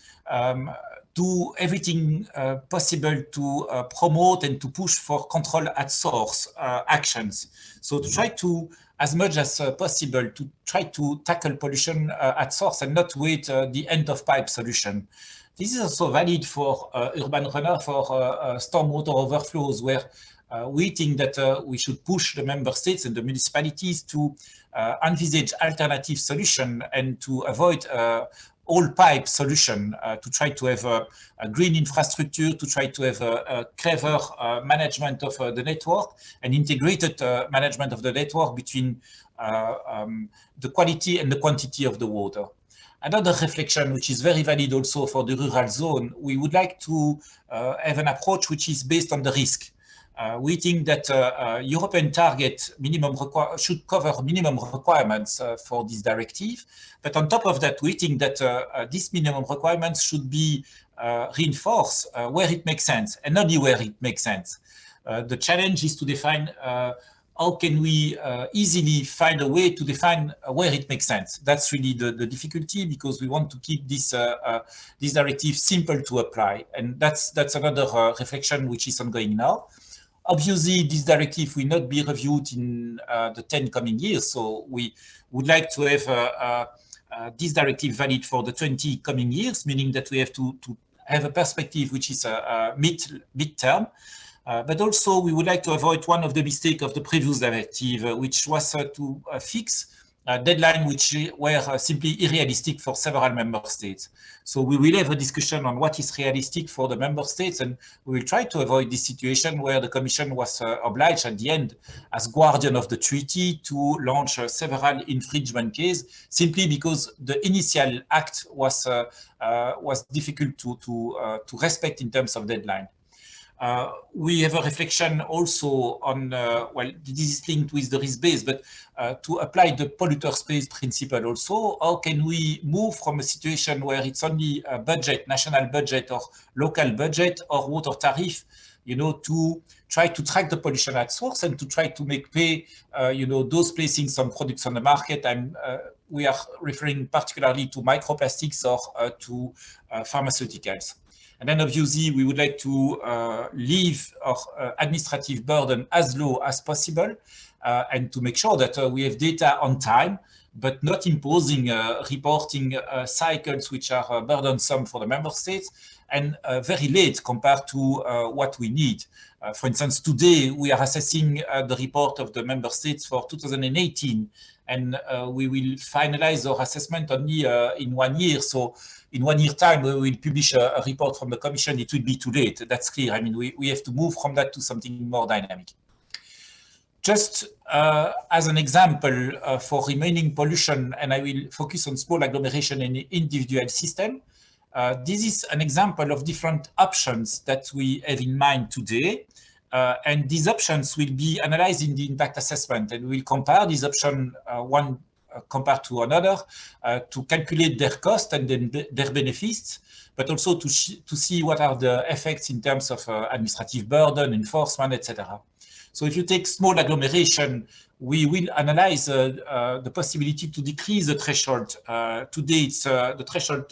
do everything possible to promote and to push for control at source actions. So to try to, as much as possible, to try to tackle pollution at source and not wait the end of pipe solution. This is also valid for urban runoff or stormwater overflows, where we think that we should push the member states and the municipalities to envisage alternative solution and to avoid all pipe solution, to try to have a green infrastructure, to try to have a clever management of the network and integrated management of the network between the quality and the quantity of the water. Another reflection, which is very valid also for the rural zone, we would like to have an approach which is based on the risk. We think that European target minimum should cover minimum requirements for this directive. But on top of that, we think that these minimum requirements should be reinforced where it makes sense and only where it makes sense. The challenge is to define how can we easily find a way to define where it makes sense. That's really the difficulty, because we want to keep this this directive simple to apply. And that's another reflection which is ongoing now. Obviously, this directive will not be reviewed in the 10 coming years. So we would like to have this directive valid for the 20 coming years, meaning that we have to have a perspective which is mid-term. But also, we would like to avoid one of the mistakes of the previous directive, which was to fix deadlines which were simply unrealistic for several member states. So we will have a discussion on what is realistic for the member states, and we will try to avoid this situation where the Commission was obliged at the end, as guardian of the treaty, to launch several infringement cases simply because the initial act was difficult to respect in terms of deadline. We have a reflection also on, well, this is linked with the risk base, but to apply the polluter pays principle also, how can we move from a situation where it's only a budget, national budget or local budget or water tariff, you know, to try to track the pollution at source and to try to make pay, you know, those placing some products on the market. We are referring particularly to microplastics or to pharmaceuticals. And then obviously we would like to leave our administrative burden as low as possible and to make sure that we have data on time, but not imposing reporting cycles which are burdensome for the member states and very late compared to what we need. For instance, today we are assessing the report of the member states for 2018, and we will finalize our assessment only in 1 year. So in 1 year time, we will publish a report from the Commission. It will be too late. That's clear. I mean, we have to move from that to something more dynamic. Just as an example for remaining pollution, and I will focus on small agglomeration and individual system. This is an example of different options that we have in mind today. And these options will be analyzed in the impact assessment, and we'll compare these options one compared to another to calculate their cost and then their benefits, but also to see what are the effects in terms of administrative burden, enforcement, etc. So if you take small agglomeration, we will analyze the possibility to decrease the threshold. Today, it's the threshold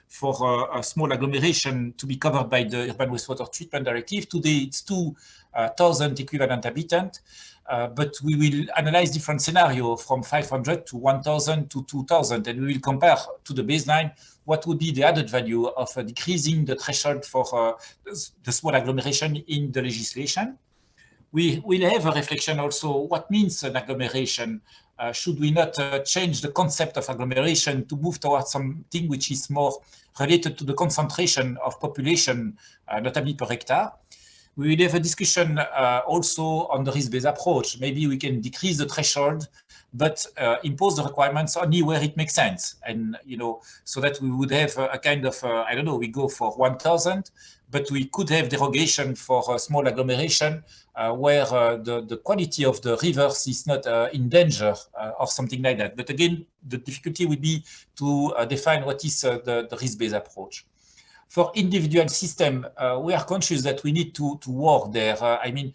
for a small agglomeration to be covered by the Urban Wastewater Treatment Directive. Today, it's 2,000 equivalent inhabitants, but we will analyze different scenarios from 500 to 1,000 to 2,000, and we will compare to the baseline what would be the added value of decreasing the threshold for the small agglomeration in the legislation. We will have a reflection also, what means an agglomeration? Should we not change the concept of agglomeration to move towards something which is more related to the concentration of population, notably per hectare? We will have a discussion also on the risk-based approach. Maybe we can decrease the threshold, but impose the requirements only where it makes sense. And, you know, so that we would have a kind of, I don't know, we go for 1,000, but we could have derogation for a small agglomeration where the quality of the rivers is not in danger or something like that. But again, the difficulty would be to define what is the risk-based approach. For individual system, we are conscious that we need to work there. I mean,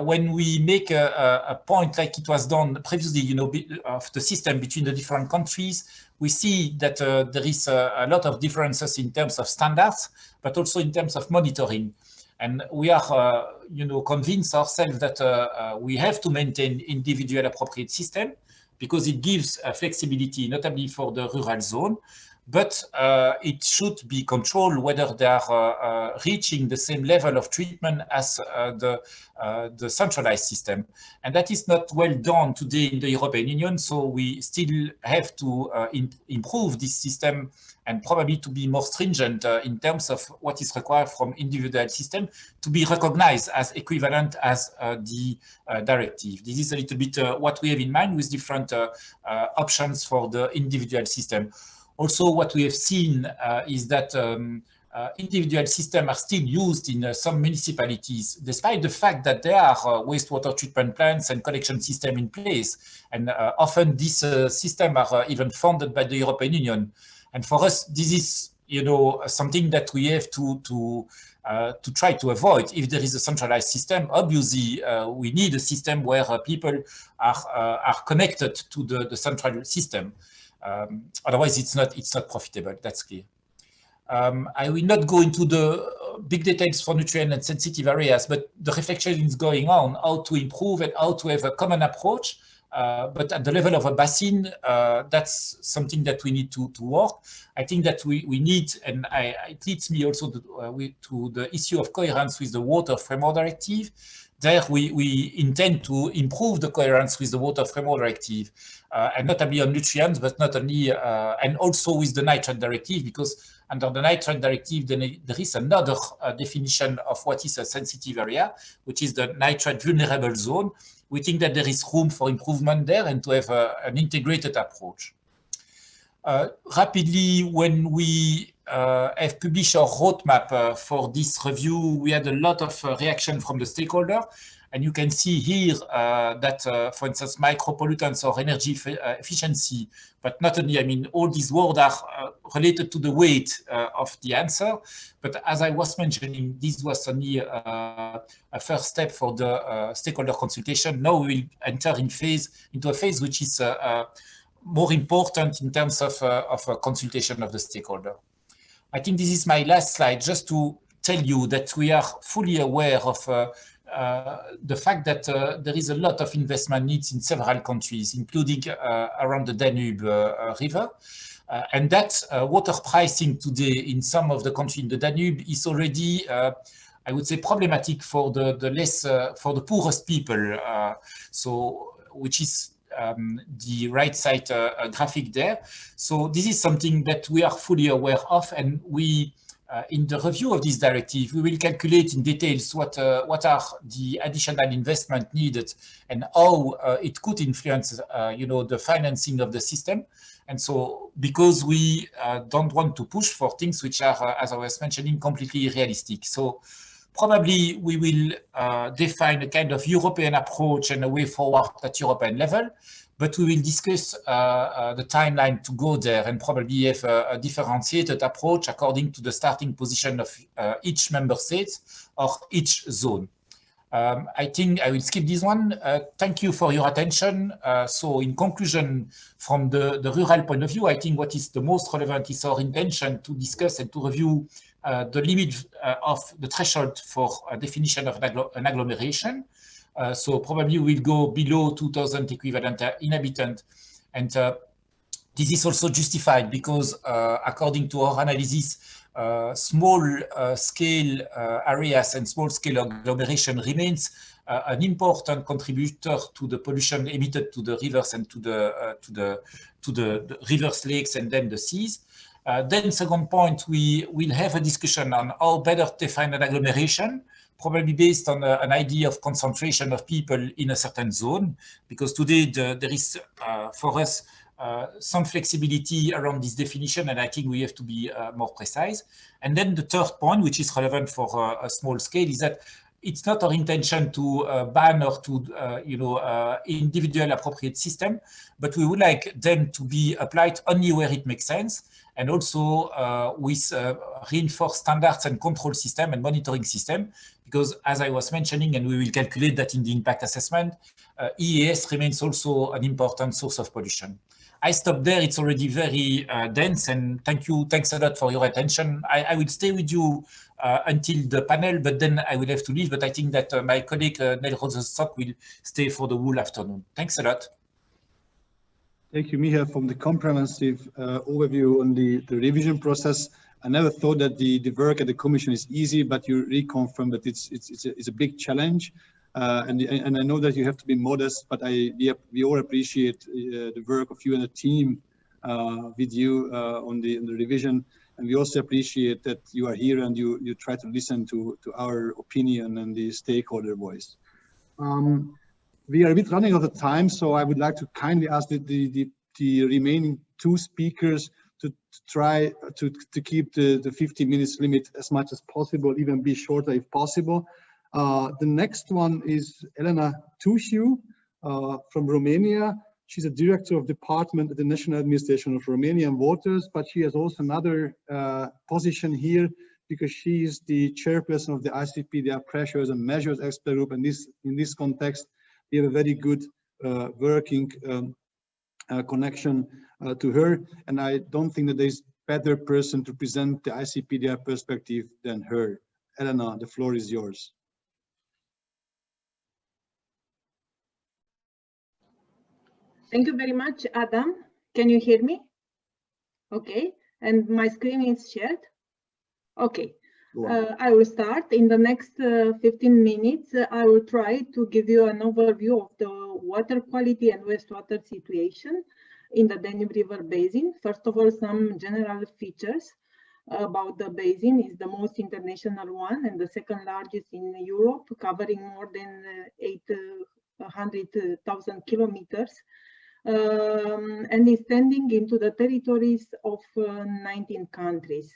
when we make a point like it was done previously, you know, of the system between the different countries, we see that there is a lot of differences in terms of standards, but also in terms of monitoring. And we are, you know, convinced ourselves that we have to maintain individual appropriate system because it gives flexibility, notably for the rural zone. But it should be controlled whether they are reaching the same level of treatment as the centralized system. And that is not well done today in the European Union, so we still have to improve this system and probably to be more stringent in terms of what is required from individual system to be recognized as equivalent as the directive. This is a little bit what we have in mind with different options for the individual system. Also, what we have seen is that individual systems are still used in some municipalities, despite the fact that there are wastewater treatment plants and collection systems in place. And often these systems are even funded by the European Union. And for us, this is, you know, something that we have to try to avoid. If there is a centralized system, obviously we need a system where people are connected to the central system. Otherwise, it's not profitable. That's clear. I will not go into the big details for nutrient and sensitive areas, but the reflection is going on how to improve and how to have a common approach But at the level of a basin, that's something that we need to work. I think that we need, and it leads me also to the issue of coherence with the Water Framework Directive. There we intend to improve the coherence with the Water Framework Directive, and notably on nutrients, but not only, and also with the Nitrate Directive, because under the Nitrate Directive, there is another definition of what is a sensitive area, which is the nitrate vulnerable zone. We think that there is room for improvement there and to have an integrated approach. Rapidly, when we have published our roadmap for this review, we had a lot of reaction from the stakeholder. And you can see here that, for instance, micropollutants or energy efficiency, but not only, I mean, all these words are related to the weight of the answer. But as I was mentioning, this was only a first step for the stakeholder consultation. Now we will enter into a phase which is more important in terms of a consultation of the stakeholder. I think this is my last slide, just to tell you that we are fully aware of the fact that there is a lot of investment needs in several countries, including around the Danube River. And that water pricing today in some of the countries in the Danube is already, I would say, problematic for for the poorest people. So, which is the right side graphic there. So this is something that we are fully aware of, and we, in the review of this directive, we will calculate in details what are the additional investment needed and how it could influence, you know, the financing of the system. And so, because we don't want to push for things which are, as I was mentioning, completely realistic. So probably we will define a kind of European approach and a way forward at European level, but we will discuss the timeline to go there and probably have a differentiated approach according to the starting position of each member state or each zone. I think I will skip this one. Thank you for your attention. So in conclusion, from the rural point of view, I think what is the most relevant is our intention to discuss and to review the limit of the threshold for a definition of an agglomeration. So probably we'll go below 2,000 equivalent inhabitants. And this is also justified because according to our analysis, small scale areas and small scale agglomeration remains an important contributor to the pollution emitted to the rivers and to the rivers, lakes, and then the seas. Then second point, we will have a discussion on how better define an agglomeration, probably based on an idea of concentration of people in a certain zone, because today there is, for us, some flexibility around this definition, and I think we have to be more precise. And then the third point, which is relevant for a small scale, is that it's not our intention to ban or to, you know, individual appropriate system, but we would like them to be applied only where it makes sense, and also with reinforced standards and control system and monitoring system, because as I was mentioning, and we will calculate that in the impact assessment, EAS remains also an important source of pollution. I stop there. It's already very dense, and thanks a lot for your attention. I will stay with you until the panel, but then I will have to leave. But I think that my colleague Neil Rosenstock will stay for the whole afternoon. Thanks a lot. Thank you, Miha, for the comprehensive overview on the revision process. I never thought that the work at the Commission is easy, but you reconfirm that it's a big challenge. And I know that you have to be modest, but we all appreciate the work of you and the team with you on the revision. And we also appreciate that you are here and you try to listen to our opinion and the stakeholder voice. We are a bit running out of time, so I would like to kindly ask the remaining two speakers to try to keep the 50 minutes limit as much as possible, even be shorter if possible. The next one is Elena Tușiu from Romania. She's a director of department at the National Administration of Romanian Waters, but she has also another position here because she is the chairperson of the ICPDR Pressures and Measures Expert Group. And in this context, we have a very good working connection to her. And I don't think that there's a better person to present the ICPDR perspective than her. Elena, the floor is yours. Thank you very much, Adam. Can you hear me? Okay, and my screen is shared. Okay, I will start. In the next 15 minutes, I will try to give you an overview of the water quality and wastewater situation in the Danube River Basin. First of all, some general features about the basin. Is the most international one and the second largest in Europe, covering more than 800,000 kilometers. And extending into the territories of 19 countries.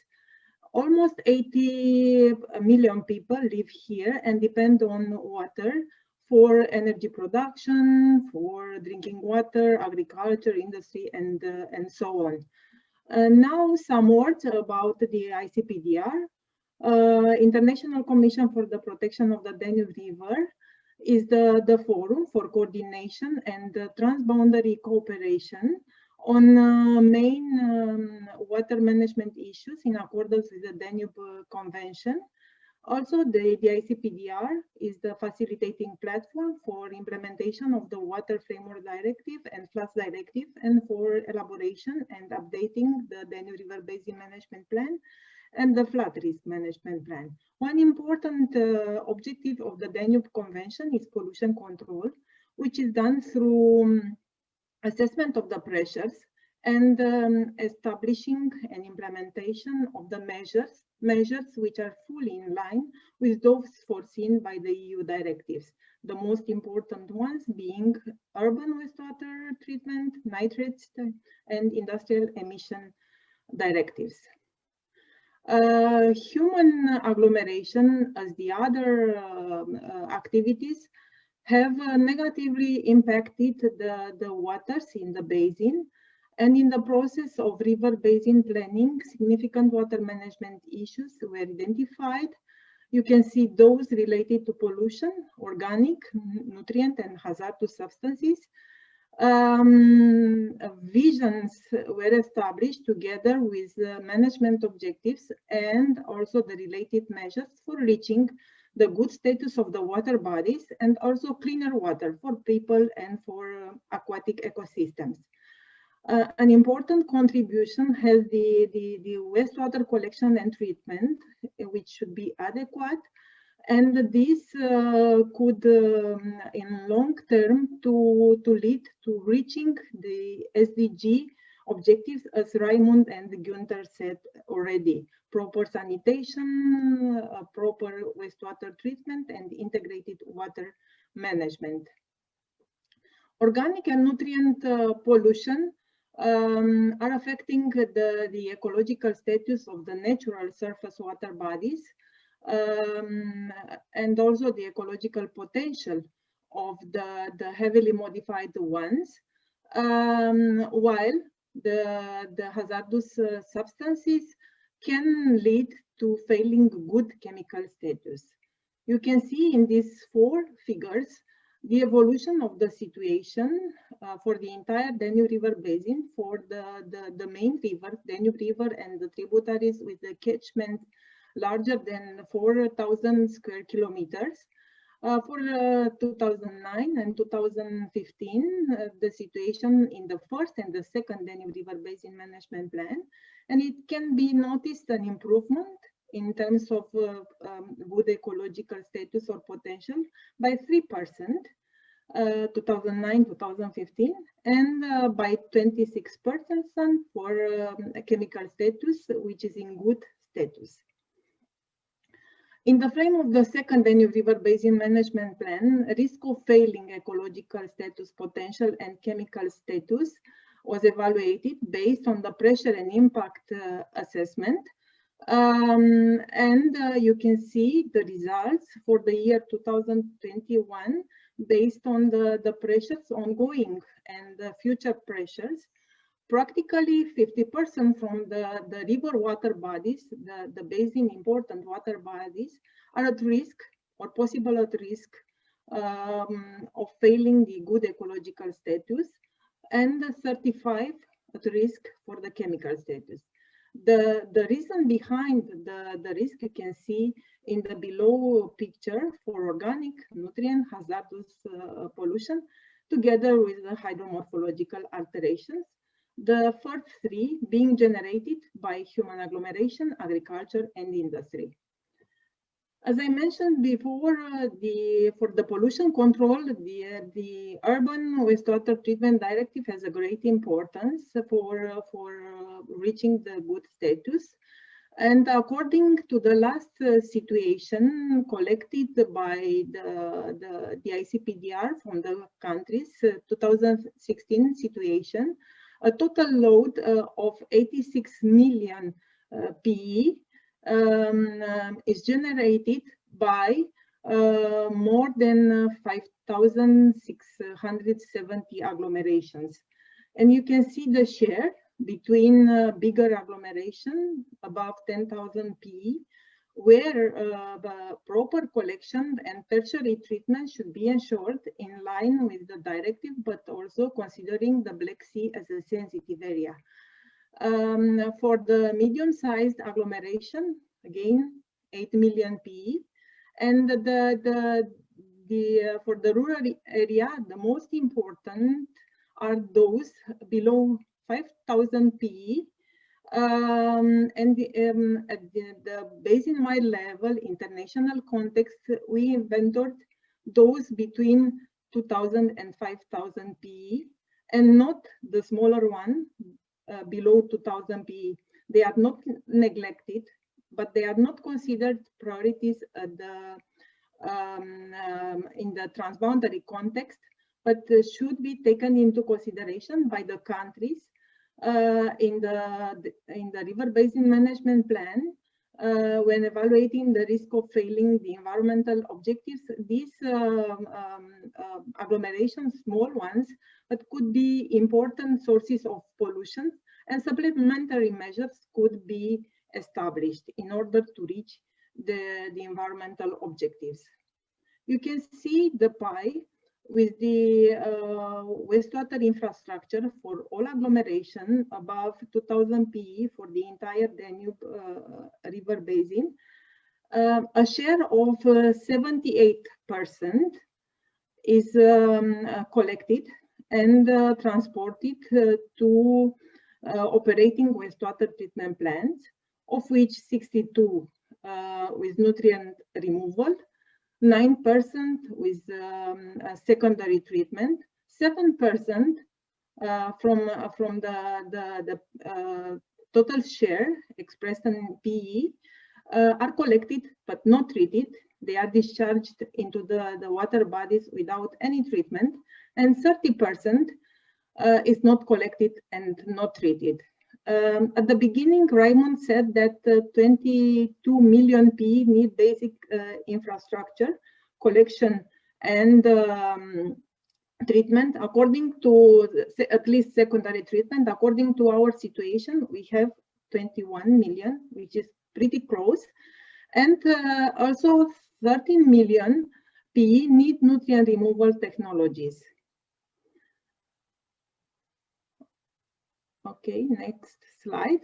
Almost 80 million people live here and depend on water for energy production, for drinking water, agriculture, industry, and so on. Now some words about the ICPDR. International Commission for the Protection of the Danube River is the forum for coordination and transboundary cooperation on main water management issues in accordance with the Danube Convention. Also, the ICPDR is the facilitating platform for implementation of the Water Framework Directive and Floods Directive and for elaboration and updating the Danube River Basin Management Plan and the Flood Risk Management Plan. One important objective of the Danube Convention is pollution control, which is done through assessment of the pressures and establishing and implementation of the measures which are fully in line with those foreseen by the EU directives. The most important ones being urban wastewater treatment, nitrates, and industrial emission directives. Human agglomeration, as the other activities, have negatively impacted the waters in the basin, and in the process of river basin planning, significant water management issues were identified. You can see those related to pollution, organic, nutrient, and hazardous substances. Visions were established together with management objectives and also the related measures for reaching the good status of the water bodies and also cleaner water for people and for aquatic ecosystems. An important contribution has the wastewater collection and treatment, which should be adequate. And this could, in long term, to lead to reaching the SDG objectives, as Raimund and Günther said already: proper sanitation, proper wastewater treatment, and integrated water management. Organic and nutrient pollution are affecting the ecological status of the natural surface water bodies. And also the ecological potential of the heavily modified ones, while the hazardous substances can lead to failing good chemical status. You can see in these four figures the evolution of the situation for the entire Danube River Basin, for the main rivers, Danube River and the tributaries with the catchment larger than 4,000 square kilometers. For 2009 and 2015, the situation in the first and the second Danube River Basin Management Plan, and it can be noticed an improvement in terms of good ecological status or potential by 3%, 2009-2015, and by 26% for chemical status, which is in good status. In the frame of the second Danube River Basin Management Plan, risk of failing ecological status potential and chemical status was evaluated based on the pressure and impact assessment. You can see the results for the year 2021 based on the pressures ongoing and the future pressures. Practically 50% from the river water bodies, the basin important water bodies, are at risk or possible at risk of failing the good ecological status, and 35 at risk for the chemical status. The reason behind the risk you can see in the below picture for organic, nutrient, hazardous pollution. together with the hydromorphological alterations, the first three being generated by human agglomeration, agriculture, and industry. As I mentioned before, for the pollution control, the Urban Wastewater Treatment Directive has a great importance for reaching the good status. And according to the last situation collected by the ICPDR from the countries, 2016 situation, a total load of 86 million PE is generated by more than 5,670 agglomerations. And you can see the share between bigger agglomeration above 10,000 PE, where the proper collection and tertiary treatment should be ensured in line with the directive, but also considering the Black Sea as a sensitive area. For the medium-sized agglomeration, again, 8 million PE, and for the rural area, the most important are those below 5,000 PE, and at the basin-wide level, international context, we inventored those between 2,000 and 5,000 PE, and not the smaller one below 2,000 PE. They are not neglected, but they are not considered priorities at the in the transboundary context, but should be taken into consideration by the countries in the river basin management plan when evaluating the risk of failing the environmental objectives. These agglomerations, small ones, but could be important sources of pollution, and supplementary measures could be established in order to reach the environmental objectives. You can see the pie with the wastewater infrastructure for all agglomeration above 2,000 PE for the entire Danube river basin. A share of 78% is collected and transported to operating wastewater treatment plants, of which 62 with nutrient removal, 9% with secondary treatment, 7% from the total share expressed in PE are collected but not treated. They are discharged into the water bodies without any treatment, and 30% is not collected and not treated. At the beginning, Raimund said that 22 million PE need basic infrastructure, collection and treatment, according to at least secondary treatment. According to our situation, we have 21 million, which is pretty close. And also 13 million PE need nutrient removal technologies. Okay, next slide.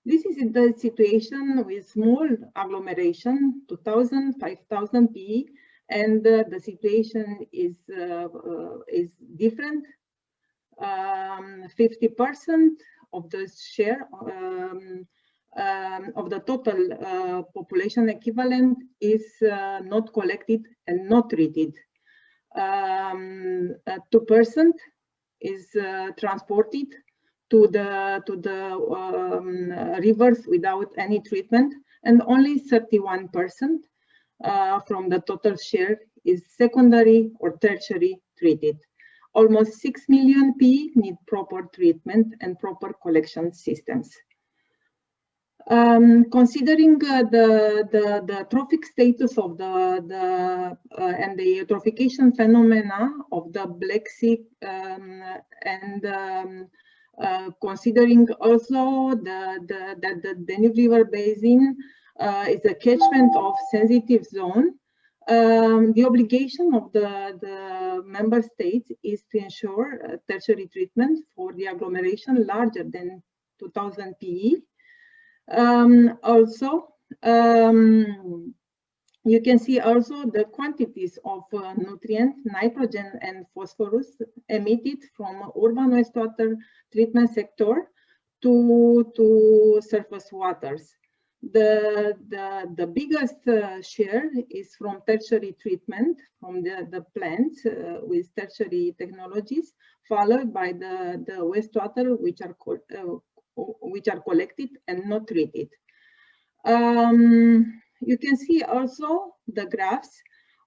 This is the situation with small agglomeration, 2,000, 5,000 PE, and the situation is different. 50% of the share of the total population equivalent is not collected and not treated. 2% is transported to the rivers without any treatment, and only 31% from the total share is secondary or tertiary treated. Almost 6 million PE need proper treatment and proper collection systems. Considering the trophic status of and the eutrophication phenomena of the Black Sea, and considering also that the Danube River Basin is a catchment of sensitive zone, the obligation of the member states is to ensure tertiary treatment for the agglomeration larger than 2,000 PE. Also, You can see also the quantities of nutrients, nitrogen and phosphorus emitted from urban wastewater treatment sector to surface waters. The biggest share is from tertiary treatment, from the plants with tertiary technologies, followed by the wastewater which are collected and not treated. You can see also the graphs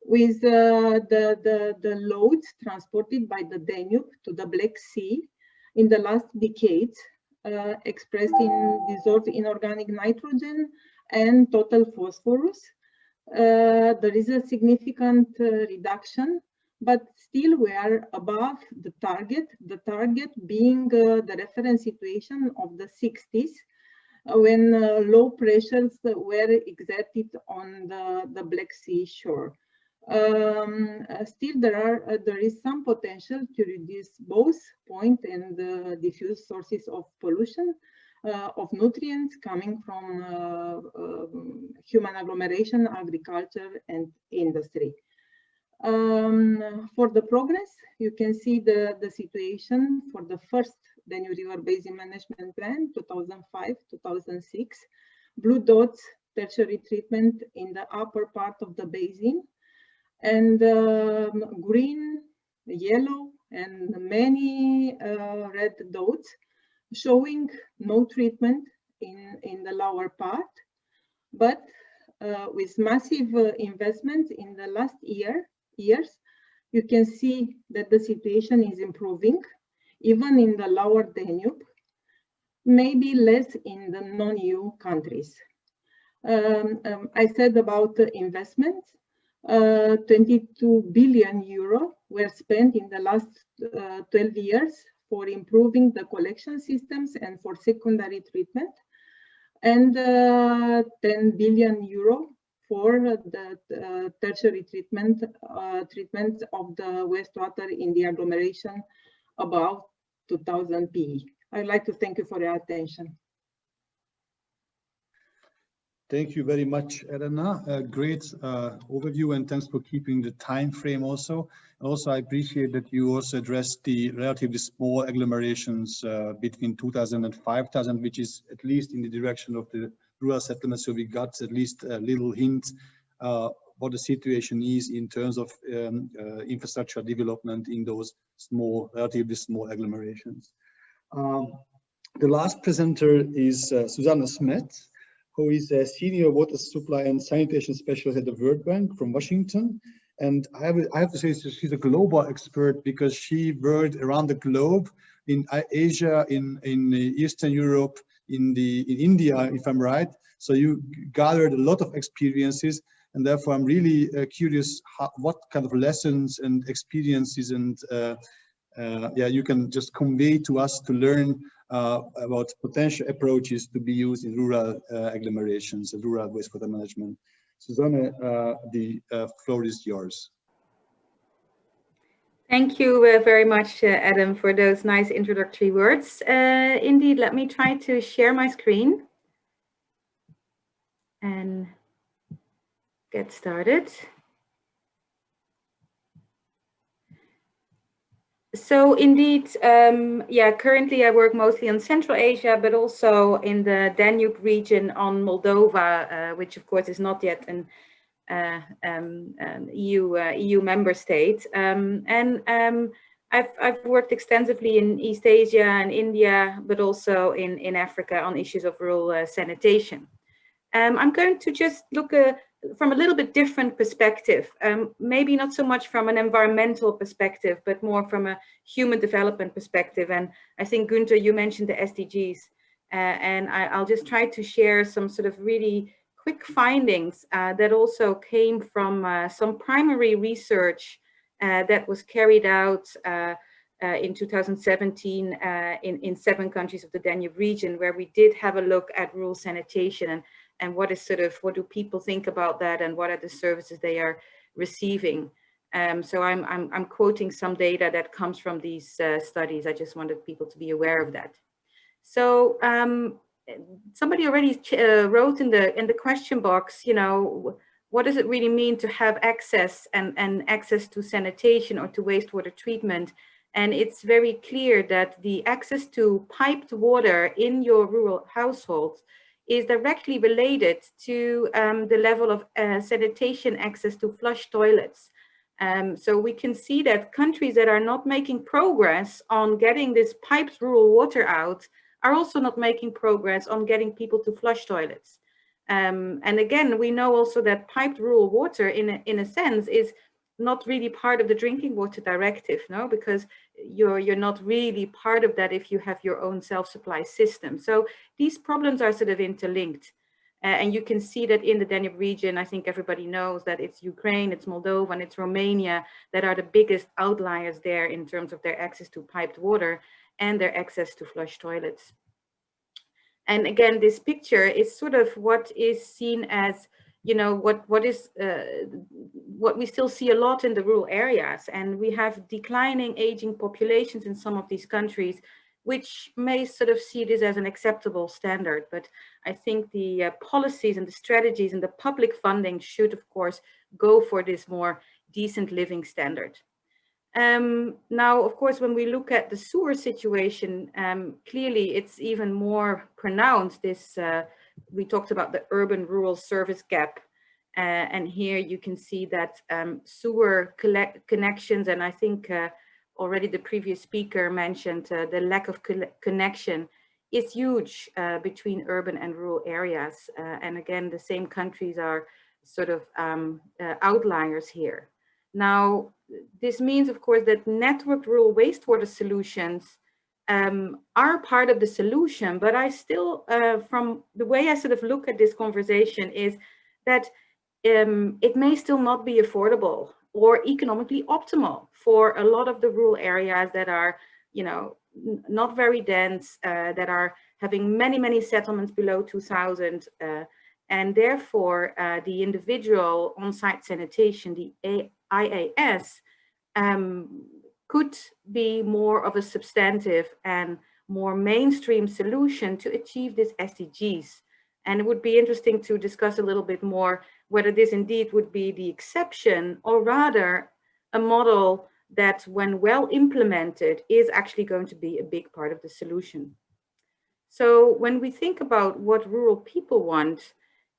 with the loads transported by the Danube to the Black Sea in the last decades, expressed in dissolved inorganic nitrogen and total phosphorus. There is a significant reduction, but still we are above the target being the reference situation of the 60s, when low pressures were exerted on the Black Sea shore. Still, there is some potential to reduce both point and diffuse sources of pollution of nutrients coming from human agglomeration, agriculture, and industry. For the progress, you can see the situation for the first Danube River Basin Management Plan, 2005-2006. Blue dots, tertiary treatment in the upper part of the basin, and green, yellow, and many red dots showing no treatment in the lower part, but with massive investments in the last years, you can see that the situation is improving, even in the lower Danube, maybe less in the non-EU countries. I said about the investments, 22 billion euro were spent in the last 12 years for improving the collection systems and for secondary treatment, and 10 billion euro for the tertiary treatment of the wastewater in the agglomeration above 2000 PE. I'd like to thank you for your attention. Thank you very much, Elena. A great overview, and thanks for keeping the time frame also. Also, I appreciate that you also addressed the relatively small agglomerations between 2000 and 5000, which is at least in the direction of the rural settlements. So we got at least a little hint what the situation is in terms of infrastructure development in those small, relatively small agglomerations. The last presenter is Susanna Smets, who is a senior water supply and sanitation specialist at the World Bank from Washington. And I have to say she's a global expert because she worked around the globe in Asia, in Eastern Europe, in India, if I'm right. So you gathered a lot of experiences, and therefore I'm really curious what kind of lessons and experiences and yeah, you can just convey to us to learn about potential approaches to be used in rural agglomerations and rural wastewater management. Susanna, the floor is yours. Thank you very much, Adam, for those nice introductory words. Indeed, let me try to share my screen and get started. So indeed, yeah, currently I work mostly on Central Asia, but also in the Danube region on Moldova, which of course is not yet an EU member state. I've worked extensively in East Asia and India, but also in Africa on issues of rural sanitation. I'm going to just look from a little bit different perspective, maybe not so much from an environmental perspective, but more from a human development perspective. And I think, Günther, you mentioned the SDGs, and I'll just try to share some sort of really quick findings that also came from some primary research that was carried out in 2017 in 7 countries of the Danube region, where we did have a look at rural sanitation and what do people think about that, and what are the services they are receiving. So I'm quoting some data that comes from these studies. I just wanted people to be aware of that. So somebody already wrote in the question box, you know, what does it really mean to have access and access to sanitation or to wastewater treatment? And it's very clear that the access to piped water in your rural households is directly related to the level of sanitation access to flush toilets. So we can see that countries that are not making progress on getting this piped rural water out are also not making progress on getting people to flush toilets. And again, we know also that piped rural water in a sense is not really part of the drinking water directive, no, because you're not really part of that if you have your own self-supply system. So these problems are sort of interlinked. And you can see that in the Danube region. I think everybody knows that it's Ukraine, it's Moldova, and it's Romania that are the biggest outliers there in terms of their access to piped water and their access to flush toilets. And again, this picture is sort of what is seen as, you know, what we still see a lot in the rural areas. And we have declining aging populations in some of these countries, which may sort of see this as an acceptable standard. But I think the policies and the strategies and the public funding should, of course, go for this more decent living standard. Now, of course, when we look at the sewer situation, clearly it's even more pronounced. This we talked about the urban-rural service gap, and here you can see that sewer connections, and I think already the previous speaker mentioned the lack of connection is huge between urban and rural areas. And again, the same countries are sort of outliers here. Now, this means, of course, that networked rural wastewater solutions are part of the solution, but I still, from the way I sort of look at this conversation, is that it may still not be affordable or economically optimal for a lot of the rural areas that are, you know, not very dense, that are having many, many settlements below 2,000, and therefore the individual on-site sanitation, the IAS, could be more of a substantive and more mainstream solution to achieve these SDGs. And it would be interesting to discuss a little bit more whether this indeed would be the exception or rather a model that, when well implemented, is actually going to be a big part of the solution. So when we think about what rural people want,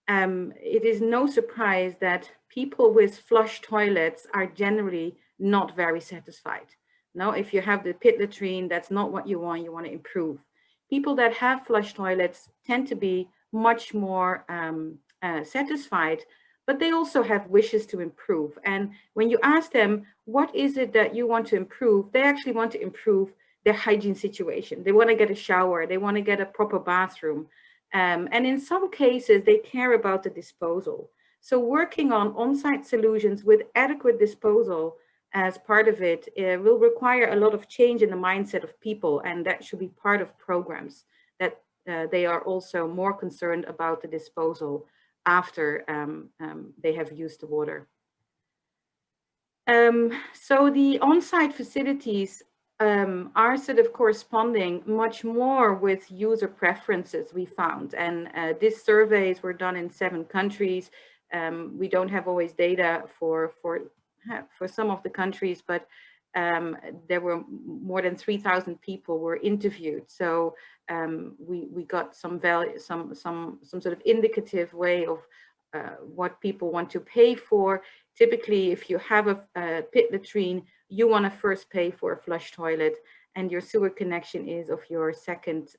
it is no surprise that people with flush toilets are generally not very satisfied. Now, if you have the pit latrine, that's not what you want to improve. People that have flush toilets tend to be much more satisfied, but they also have wishes to improve. And when you ask them, what is it that you want to improve? They actually want to improve their hygiene situation. They want to get a shower. They want to get a proper bathroom. And in some cases, they care about the disposal. So working on on-site solutions with adequate disposal as part of it will require a lot of change in the mindset of people, and that should be part of programs that they are also more concerned about the disposal after they have used the water. So the on-site facilities are sort of corresponding much more with user preferences, we found. And these surveys were done in 7 countries. We don't have always data for some of the countries, but there were more than 3,000 people were interviewed. So we got some value, some sort of indicative way of what people want to pay for. Typically, if you have a pit latrine, you want to first pay for a flush toilet, and your sewer connection is of your second,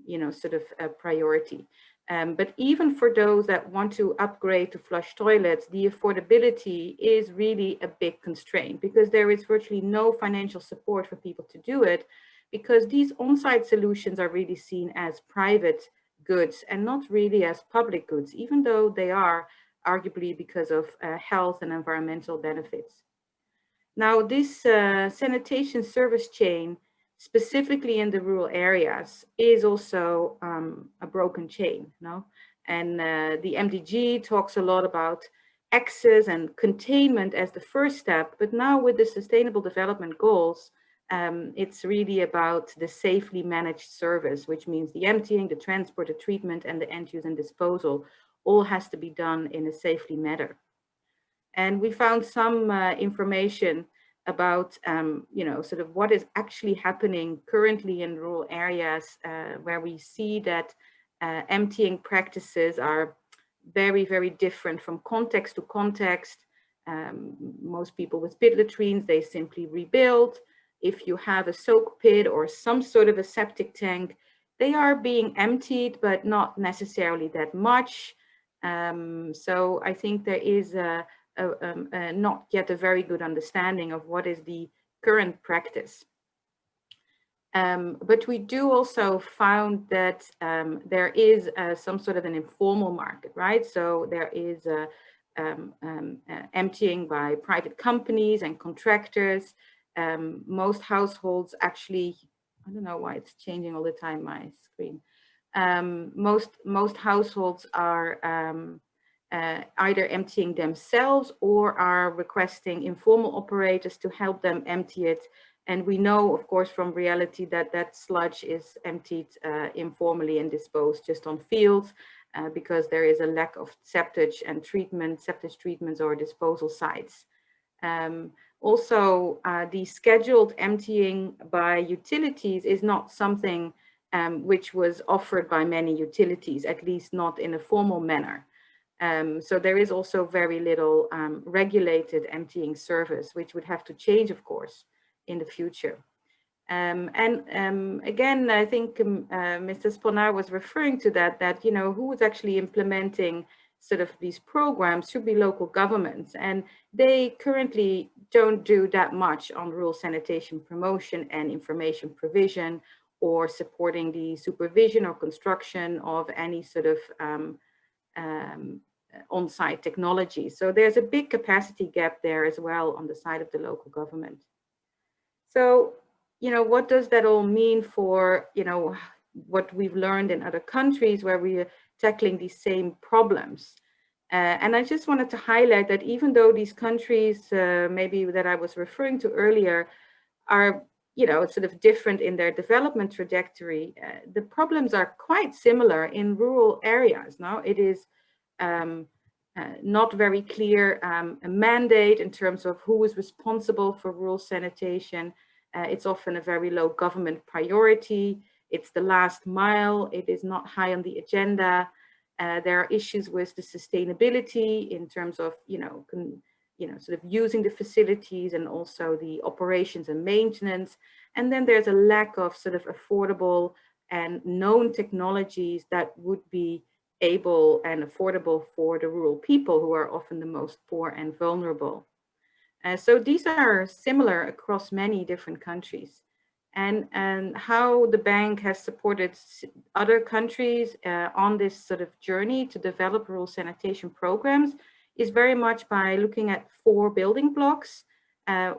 you know, sort of a priority. But even for those that want to upgrade to flush toilets, the affordability is really a big constraint, because there is virtually no financial support for people to do it, because these on-site solutions are really seen as private goods and not really as public goods, even though they are arguably because of health and environmental benefits. Now, this sanitation service chain, specifically in the rural areas, is also a broken chain, no? And the MDG talks a lot about access and containment as the first step, but now with the Sustainable Development Goals, it's really about the safely managed service, which means the emptying, the transport, the treatment, and the end use and disposal all has to be done in a safely manner. And we found some information about, you know, sort of what is actually happening currently in rural areas where we see that emptying practices are very, very different from context to context. Most people with pit latrines, they simply rebuild. If you have a soak pit or some sort of a septic tank, they are being emptied, but not necessarily that much. So I think there is not yet a very good understanding of what is the current practice. But we do also found that there is some sort of an informal market, right? So there is emptying by private companies and contractors. Most households actually, I don't know why it's changing all the time, my screen. Most households are either emptying themselves or are requesting informal operators to help them empty it. And we know, of course, from reality that that sludge is emptied informally and disposed just on fields because there is a lack of septage and septage treatments or disposal sites. Also, the scheduled emptying by utilities is not something which was offered by many utilities, at least not in a formal manner. So there is also very little regulated emptying service, which would have to change, of course, in the future. Again, I think Mr. Sponar was referring to that, you know, who is actually implementing sort of these programs should be local governments. And they currently don't do that much on rural sanitation promotion and information provision or supporting the supervision or construction of any sort of on-site technology. So there's a big capacity gap there as well on the side of the local government. So, you know, what does that all mean for, you know, what we've learned in other countries where we are tackling these same problems? And I just wanted to highlight that even though these countries, maybe that I was referring to earlier, are, you know, sort of different in their development trajectory, the problems are quite similar in rural areas. Now, it is not very clear a mandate in terms of who is responsible for rural sanitation. It's often a very low government priority. It's the last mile. It is not high on the agenda. There are issues with the sustainability in terms of, you know, sort of using the facilities and also the operations and maintenance. And then there's a lack of sort of affordable and known technologies that would be able and affordable for the rural people who are often the most poor and vulnerable. So these are similar across many different countries. And how the bank has supported other countries on this sort of journey to develop rural sanitation programs is very much by looking at 4 building blocks.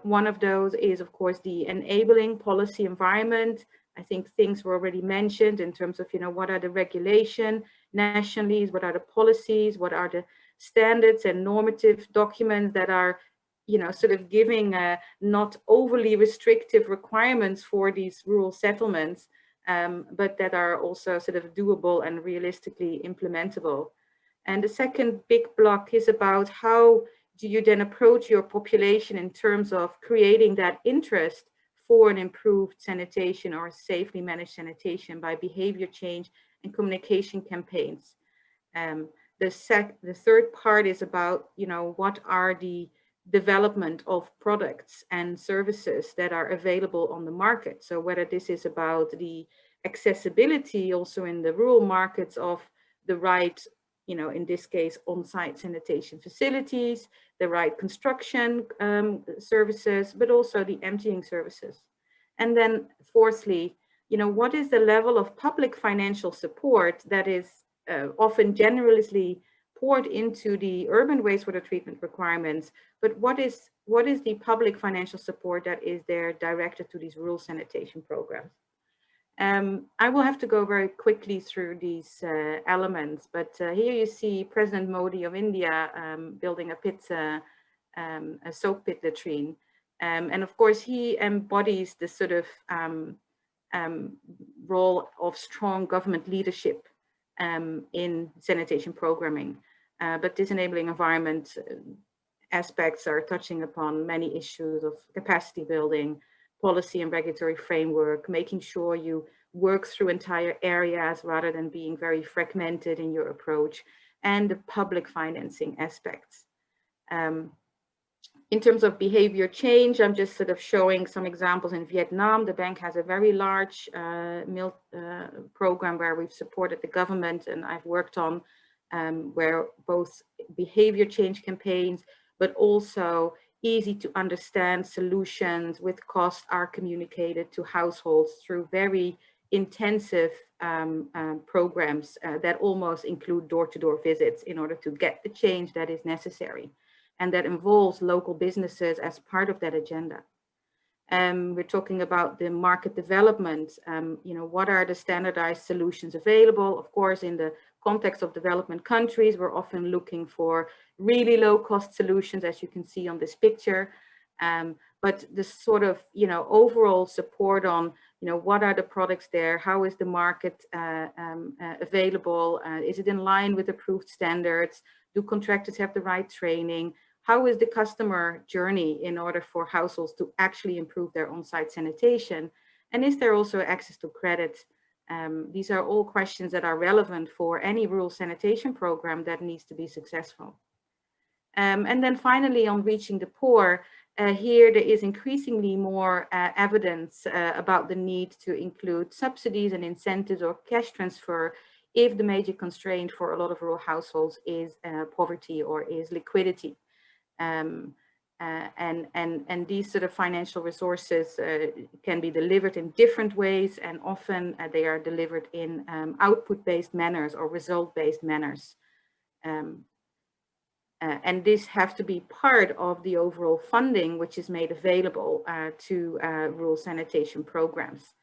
One of those is, of course, the enabling policy environment. I think things were already mentioned in terms of, you know, what are the regulation nationally, what are the policies, what are the standards and normative documents that are, you know, sort of giving not overly restrictive requirements for these rural settlements, but that are also sort of doable and realistically implementable. And the second big block is about how do you then approach your population in terms of creating that interest for an improved sanitation or safely managed sanitation by behavior change and communication campaigns. The third part is about, you know, what are the development of products and services that are available on the market. So whether this is about the accessibility also in the rural markets of the right, you know, in this case, on-site sanitation facilities, the right construction services, but also the emptying services. And then fourthly, you know, what is the level of public financial support that is often generously poured into the urban wastewater treatment requirements, but what is the public financial support that is there directed to these rural sanitation programs? I will have to go very quickly through these elements, but here you see President Modi of India building a soak pit latrine. And of course, he embodies the sort of role of strong government leadership in sanitation programming. But this enabling environment aspects are touching upon many issues of capacity building, policy and regulatory framework, making sure you work through entire areas rather than being very fragmented in your approach, and the public financing aspects. In terms of behavior change, I'm just sort of showing some examples in Vietnam. The bank has a very large meal program where we've supported the government, and I've worked on where both behavior change campaigns, but also easy to understand solutions with cost are communicated to households through very intensive programs that almost include door-to-door visits in order to get the change that is necessary, and that involves local businesses as part of that agenda. We're talking about the market development. What are the standardized solutions available? Of course, in the context of development countries, we're often looking for really low cost solutions, as you can see on this picture. But the sort of, overall support on, what are the products there? How is the market available? Is it in line with approved standards? Do contractors have the right training? How is the customer journey in order for households to actually improve their on-site sanitation? And is there also access to credit? These are all questions that are relevant for any rural sanitation program that needs to be successful. And then finally, on reaching the poor, here there is increasingly more evidence about the need to include subsidies and incentives or cash transfer if the major constraint for a lot of rural households is poverty or is liquidity. And these sort of financial resources can be delivered in different ways, and often they are delivered in output-based manners or result-based manners. And this have to be part of the overall funding which is made available to rural sanitation programs.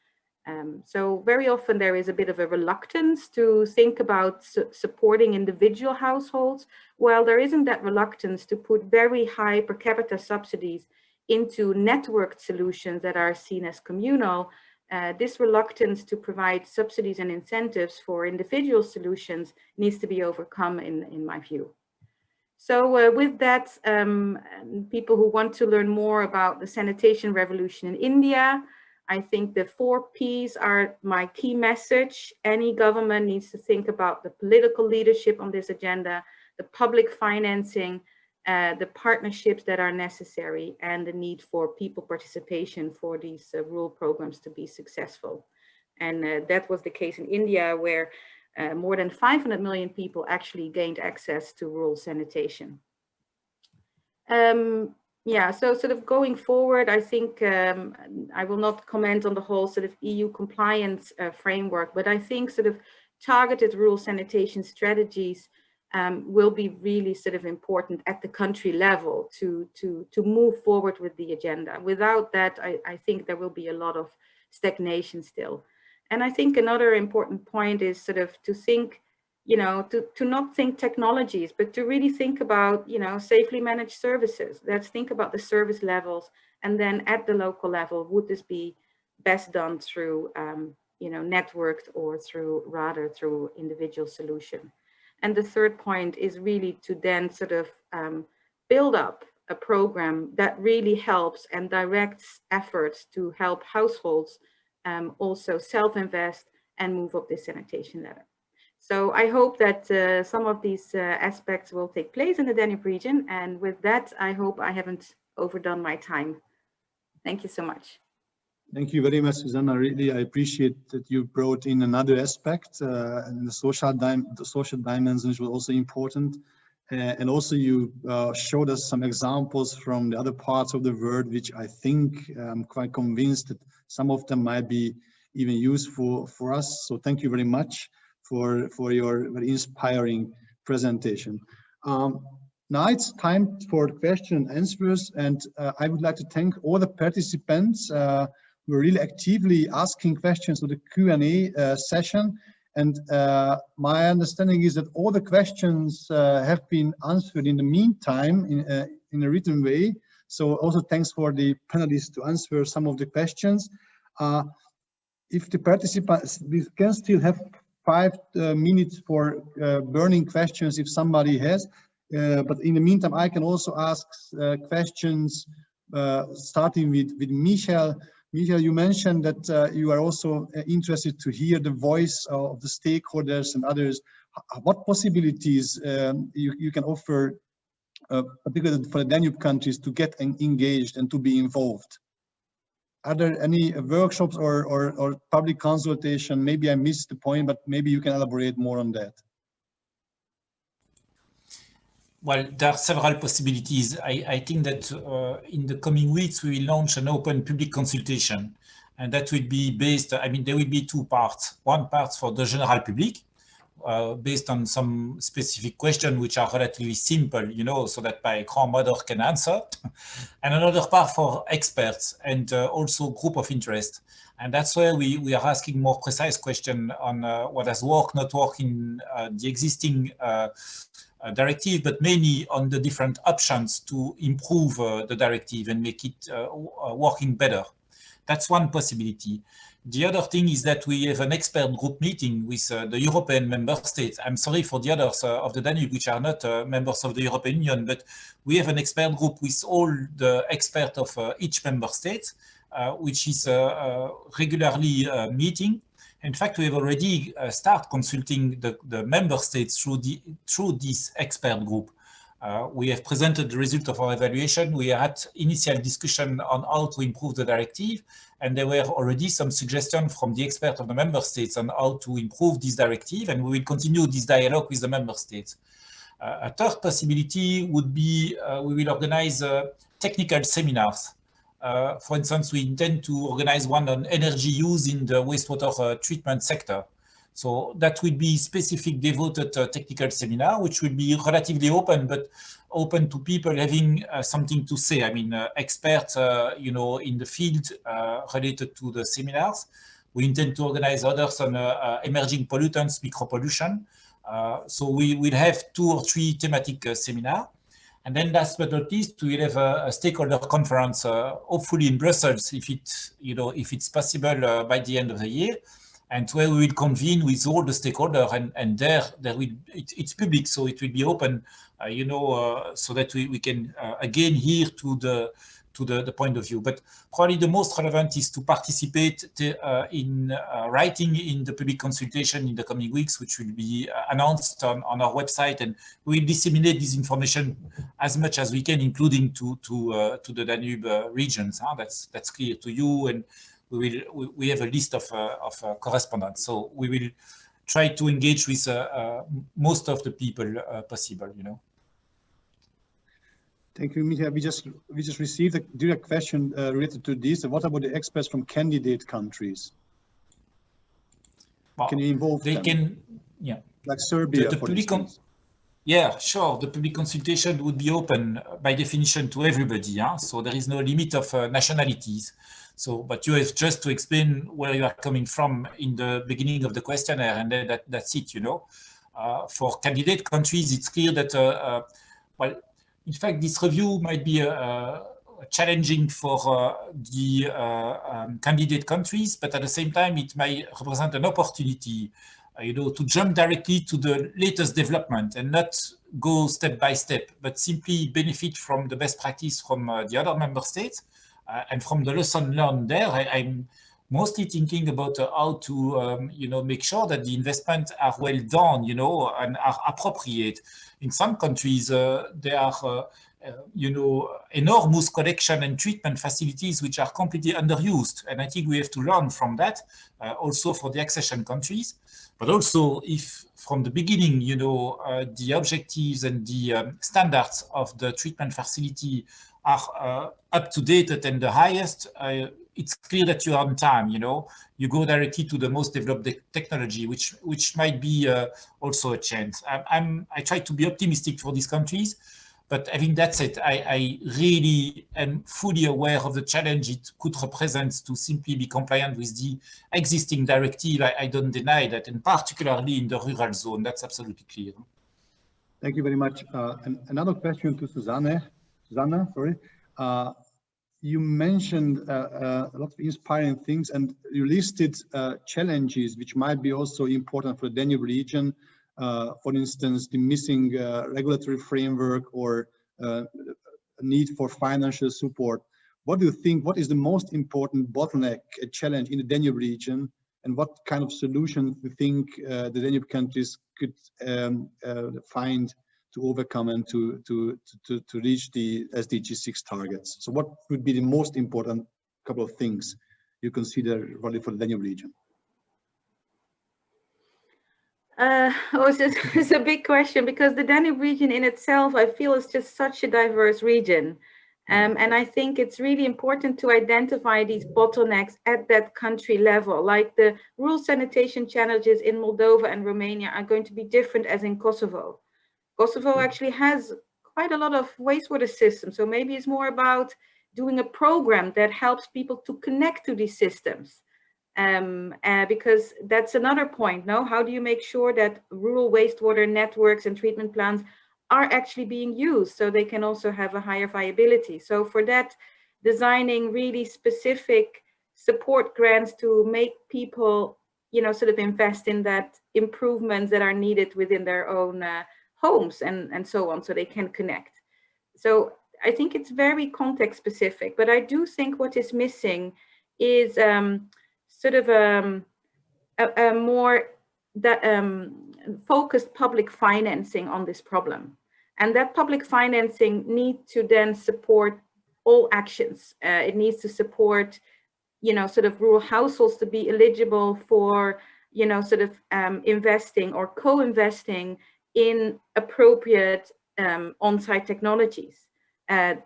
So very often there is a bit of a reluctance to think about supporting individual households, while there isn't that reluctance to put very high per capita subsidies into networked solutions that are seen as communal. This reluctance to provide subsidies and incentives for individual solutions needs to be overcome in my view. So with that, people who want to learn more about the sanitation revolution in India, I think the 4 Ps are my key message. Any government needs to think about the political leadership on this agenda, the public financing, the partnerships that are necessary, and the need for people participation for these rural programs to be successful. And that was the case in India, where more than 500 million people actually gained access to rural sanitation. Yeah, so sort of going forward, I think I will not comment on the whole sort of EU compliance framework, but I think sort of targeted rural sanitation strategies will be really sort of important at the country level to move forward with the agenda. Without that, I think there will be a lot of stagnation still. And I think another important point is sort of to think, to not think technologies, but to really think about, safely managed services. Let's think about the service levels, and then at the local level, would this be best done through, networked or through individual solution? And the third point is really to then sort of build up a program that really helps and directs efforts to help households also self-invest and move up the sanitation ladder. So I hope that some of these aspects will take place in the Danube region. And with that, I hope I haven't overdone my time. Thank you so much. Thank you very much, Susanna. Really, I appreciate that you brought in another aspect, and the social dimension was also important. And also you showed us some examples from the other parts of the world, which I think I'm quite convinced that some of them might be even useful for us. So thank you very much for your very inspiring presentation. Now it's time for question and answers, and I would like to thank all the participants who are really actively asking questions to the Q&A session. And my understanding is that all the questions have been answered in the meantime in a written way. So also thanks for the panelists to answer some of the questions. If the participants can still have 5 minutes for burning questions if somebody has. But in the meantime, I can also ask questions starting with Michael. Michael, you mentioned that you are also interested to hear the voice of the stakeholders and others. What possibilities you can offer, particularly for the Danube countries, to get engaged and to be involved? Are there any workshops or public consultation? Maybe I missed the point, but maybe you can elaborate more on that. Well, there are several possibilities. I think that in the coming weeks, we will launch an open public consultation. And that will be based, I mean, there will be 2 parts. One part for the general public, based on some specific questions which are relatively simple, you know, so that my grandmother can answer. And another part for experts and also group of interest. And that's where we are asking more precise questions on what has worked, not worked in the existing directive, but mainly on the different options to improve the directive and make it working better. That's one possibility. The other thing is that we have an expert group meeting with the European member states. I'm sorry for the others of the Danube, which are not members of the European Union, but we have an expert group with all the experts of each member state, which is regularly meeting. In fact, we have already started consulting the member states through this expert group. We have presented the result of our evaluation. We had initial discussion on how to improve the directive, and there were already some suggestions from the experts of the member states on how to improve this directive, and we will continue this dialogue with the member states. A third possibility would be we will organize technical seminars. For instance, we intend to organize one on energy use in the wastewater treatment sector. So that will be specific devoted technical seminar, which will be relatively open, but open to people having something to say. I mean, experts, you know, in the field related to the seminars. We intend to organize others on emerging pollutants, micropollution. So we will have 2 or 3 thematic seminars. And then last but not least, we will have a stakeholder conference, hopefully in Brussels, if it's possible by the end of the year, and where we will convene with all the stakeholders, and there will it's public, so it will be open, you know, so that we can again hear to the point of view. But probably the most relevant is to participate in writing in the public consultation in the coming weeks, which will be announced on our website, and we will disseminate this information as much as we can, including to the Danube regions. That's clear to you, and we have a list of correspondents. So we will try to engage with most of the people possible, you know. Thank you, Michael. We just received a direct question related to this. What about the experts from candidate countries? Well, can you involve them? Can, yeah. Like Serbia, for instance. Yeah, sure. The public consultation would be open by definition to everybody. Yeah? So there is no limit of nationalities. So, but you have just to explain where you are coming from in the beginning of the questionnaire, and then that's it, you know. For candidate countries, it's clear that, well, in fact, this review might be challenging for the candidate countries, but at the same time, it might represent an opportunity, you know, to jump directly to the latest development and not go step by step, but simply benefit from the best practice from the other member states and from the lesson learned there. I'm mostly thinking about how to, you know, make sure that the investments are well done, you know, and are appropriate. In some countries, there are, you know, enormous collection and treatment facilities which are completely underused. And I think we have to learn from that, also for the accession countries. But also, if from the beginning, you know, the objectives and the standards of the treatment facility are up to date and the highest, it's clear that you are on time, you know. You go directly to the most developed technology, which might be also a chance. I try to be optimistic for these countries, but having that said, I really am fully aware of the challenge it could represent to simply be compliant with the existing directive. I don't deny that, and particularly in the rural zone, that's absolutely clear. Thank you very much. And another question to Susanna, sorry. you mentioned a lot of inspiring things, and you listed challenges which might be also important for the Danube region. For instance, the missing regulatory framework or need for financial support. What do you think, what is the most important bottleneck, challenge in the Danube region, and what kind of solution do you think the Danube countries could find to overcome and to reach the SDG 6 targets? So what would be the most important couple of things you consider really for the Danube region? It's a big question, because the Danube region in itself, I feel, is just such a diverse region. And I think it's really important to identify these bottlenecks at that country level. Like the rural sanitation challenges in Moldova and Romania are going to be different as in Kosovo. Kosovo actually has quite a lot of wastewater systems. So maybe it's more about doing a program that helps people to connect to these systems. Because that's another point, no? How do you make sure that rural wastewater networks and treatment plants are actually being used so they can also have a higher viability? So for that, designing really specific support grants to make people, you know, sort of invest in that improvements that are needed within their own homes and so on, so they can connect. So I think it's very context specific, but I do think what is missing is sort of a more focused public financing on this problem. And that public financing needs to then support all actions. It needs to support, you know, sort of rural households to be eligible for, you know, sort of investing or co-investing in appropriate on-site technologies.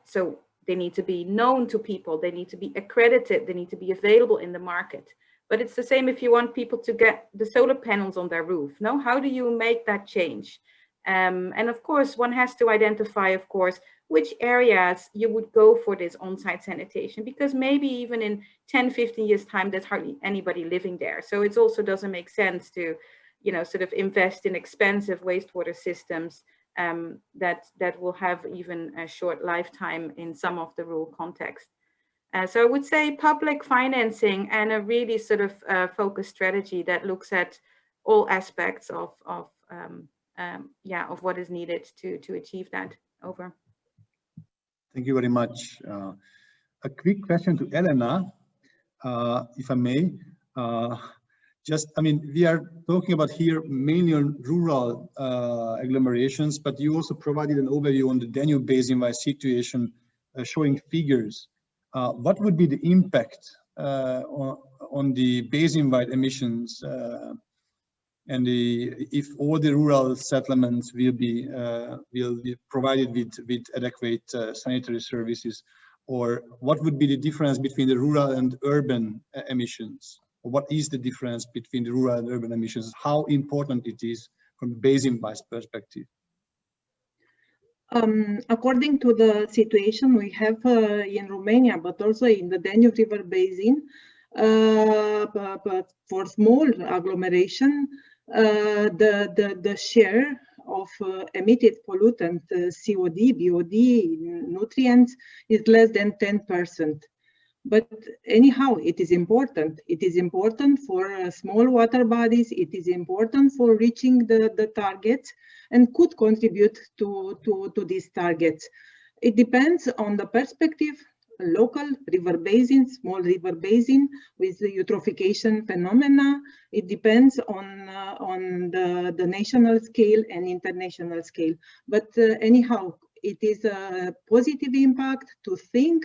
So they need to be known to people, they need to be accredited, they need to be available in the market. But it's the same if you want people to get the solar panels on their roof. No, how do you make that change? And of course, one has to identify, of course, which areas you would go for this on-site sanitation, because maybe even in 10, 15 years time, there's hardly anybody living there. So it also doesn't make sense to, you know, sort of invest in expensive wastewater systems that will have even a short lifetime in some of the rural context. So I would say public financing and a really sort of focused strategy that looks at all aspects of what is needed to achieve that. Over. Thank you very much. A quick question to Elena, if I may. I mean, we are talking about here mainly on rural agglomerations, but you also provided an overview on the Danube basin-wide situation, showing figures. What would be the impact on the basin-wide emissions and if all the rural settlements will be provided with adequate sanitary services, or what would be the difference between the rural and urban emissions? Or what is the difference between the rural and urban emissions? How important it is from a basin-wise perspective? According to the situation we have in Romania, but also in the Danube River Basin, but for small agglomeration, the share of emitted pollutant, COD, BOD, nutrients is less than 10%. But anyhow, it is important. It is important for small water bodies. It is important for reaching the targets and could contribute to these targets. It depends on the perspective, local river basin, small river basin with the eutrophication phenomena. It depends on the national scale and international scale. But anyhow, it is a positive impact to think,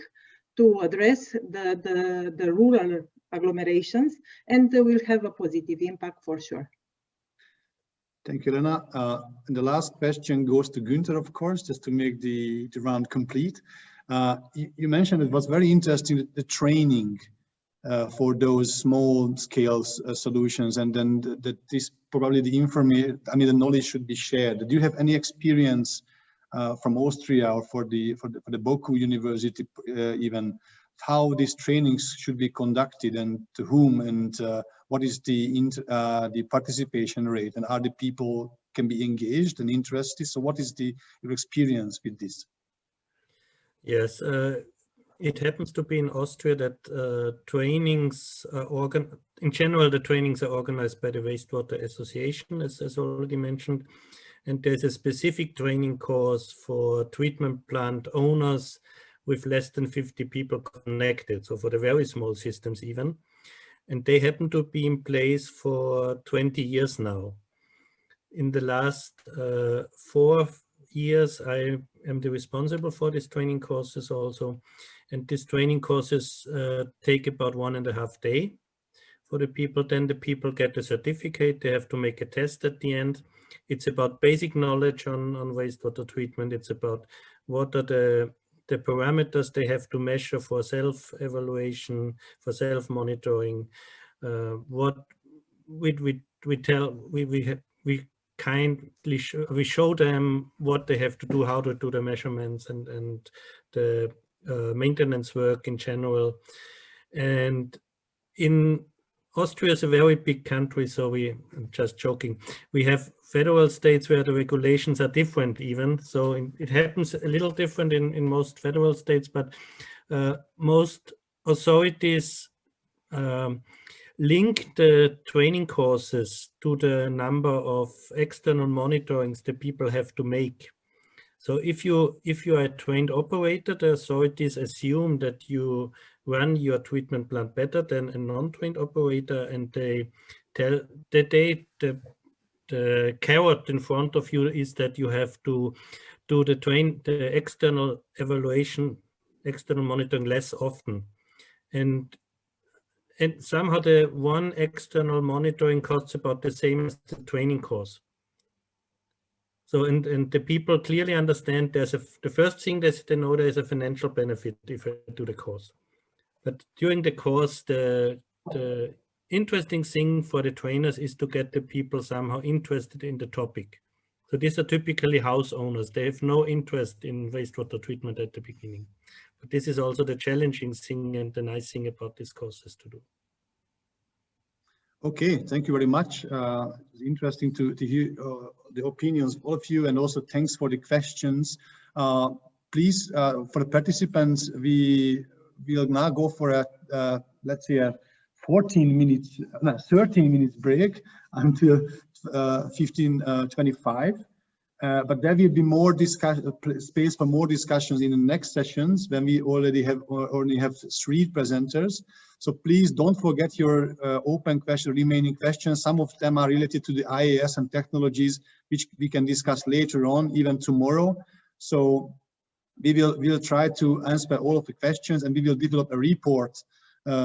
to address the rural agglomerations, and will have a positive impact for sure. Thank you, Elena. And the last question goes to Günther, of course, just to make the round complete. You mentioned it was very interesting, the training for those small scale solutions, and then that this probably the information, I mean, the knowledge should be shared. Do you have any experience from Austria or for the Boku University even, how these trainings should be conducted and to whom, and what is the participation rate, and are the people can be engaged and interested? So what is your experience with this? Yes, it happens to be in Austria that trainings are in general, the trainings are organized by the Wastewater Association, as already mentioned. And there's a specific training course for treatment plant owners with less than 50 people connected, so for the very small systems even. And they happen to be in place for 20 years now. In the last 4 years, I am the responsible for these training courses also. And these training courses take about 1.5 days for the people. Then the people get a certificate. They have to make a test at the end. It's about basic knowledge on wastewater treatment. It's about what are the parameters they have to measure for self-evaluation, for self-monitoring. What we show them what they have to do, how to do the measurements and the maintenance work in general. And in Austria is a very big country, so I'm just joking. We have federal states where the regulations are different even. So it happens a little different in most federal states, but most authorities link the training courses to the number of external monitorings the people have to make. So if you are a trained operator, the authorities assume that you run your treatment plant better than a non-trained operator, and they tell that the carrot in front of you is that you have to do the external evaluation, external monitoring less often. And somehow the one external monitoring costs about the same as the training course. So, and the people clearly understand the first thing that they know there is a financial benefit if I do the course. But during the course, the interesting thing for the trainers is to get the people somehow interested in the topic. So these are typically house owners. They have no interest in wastewater treatment at the beginning. But this is also the challenging thing and the nice thing about these courses to do. Okay, thank you very much. It's interesting to hear the opinions of all of you, and also thanks for the questions. Please, for the participants, we will now go for a, let's say a 13 minutes break until 15:25. But there will be more space for more discussions in the next sessions when we only have 3 presenters. So please don't forget your remaining questions. Some of them are related to the IAS and technologies, which we can discuss later on, even tomorrow. So we'll try to answer all of the questions, and we will develop a report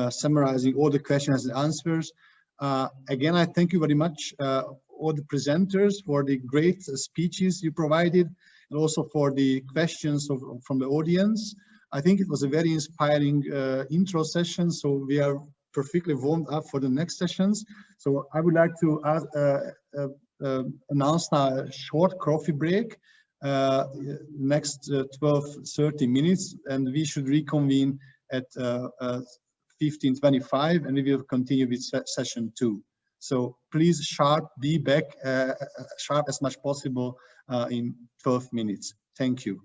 summarizing all the questions and answers. Again, I thank you very much, all the presenters, for the great speeches you provided, and also for the questions from the audience. I think it was a very inspiring intro session, so we are perfectly warmed up for the next sessions. So I would like to announce now a short coffee break, next 12-30 minutes, and we should reconvene at 15:25, and we will continue with session 2. So please be back sharp as much possible in 12 minutes. Thank you.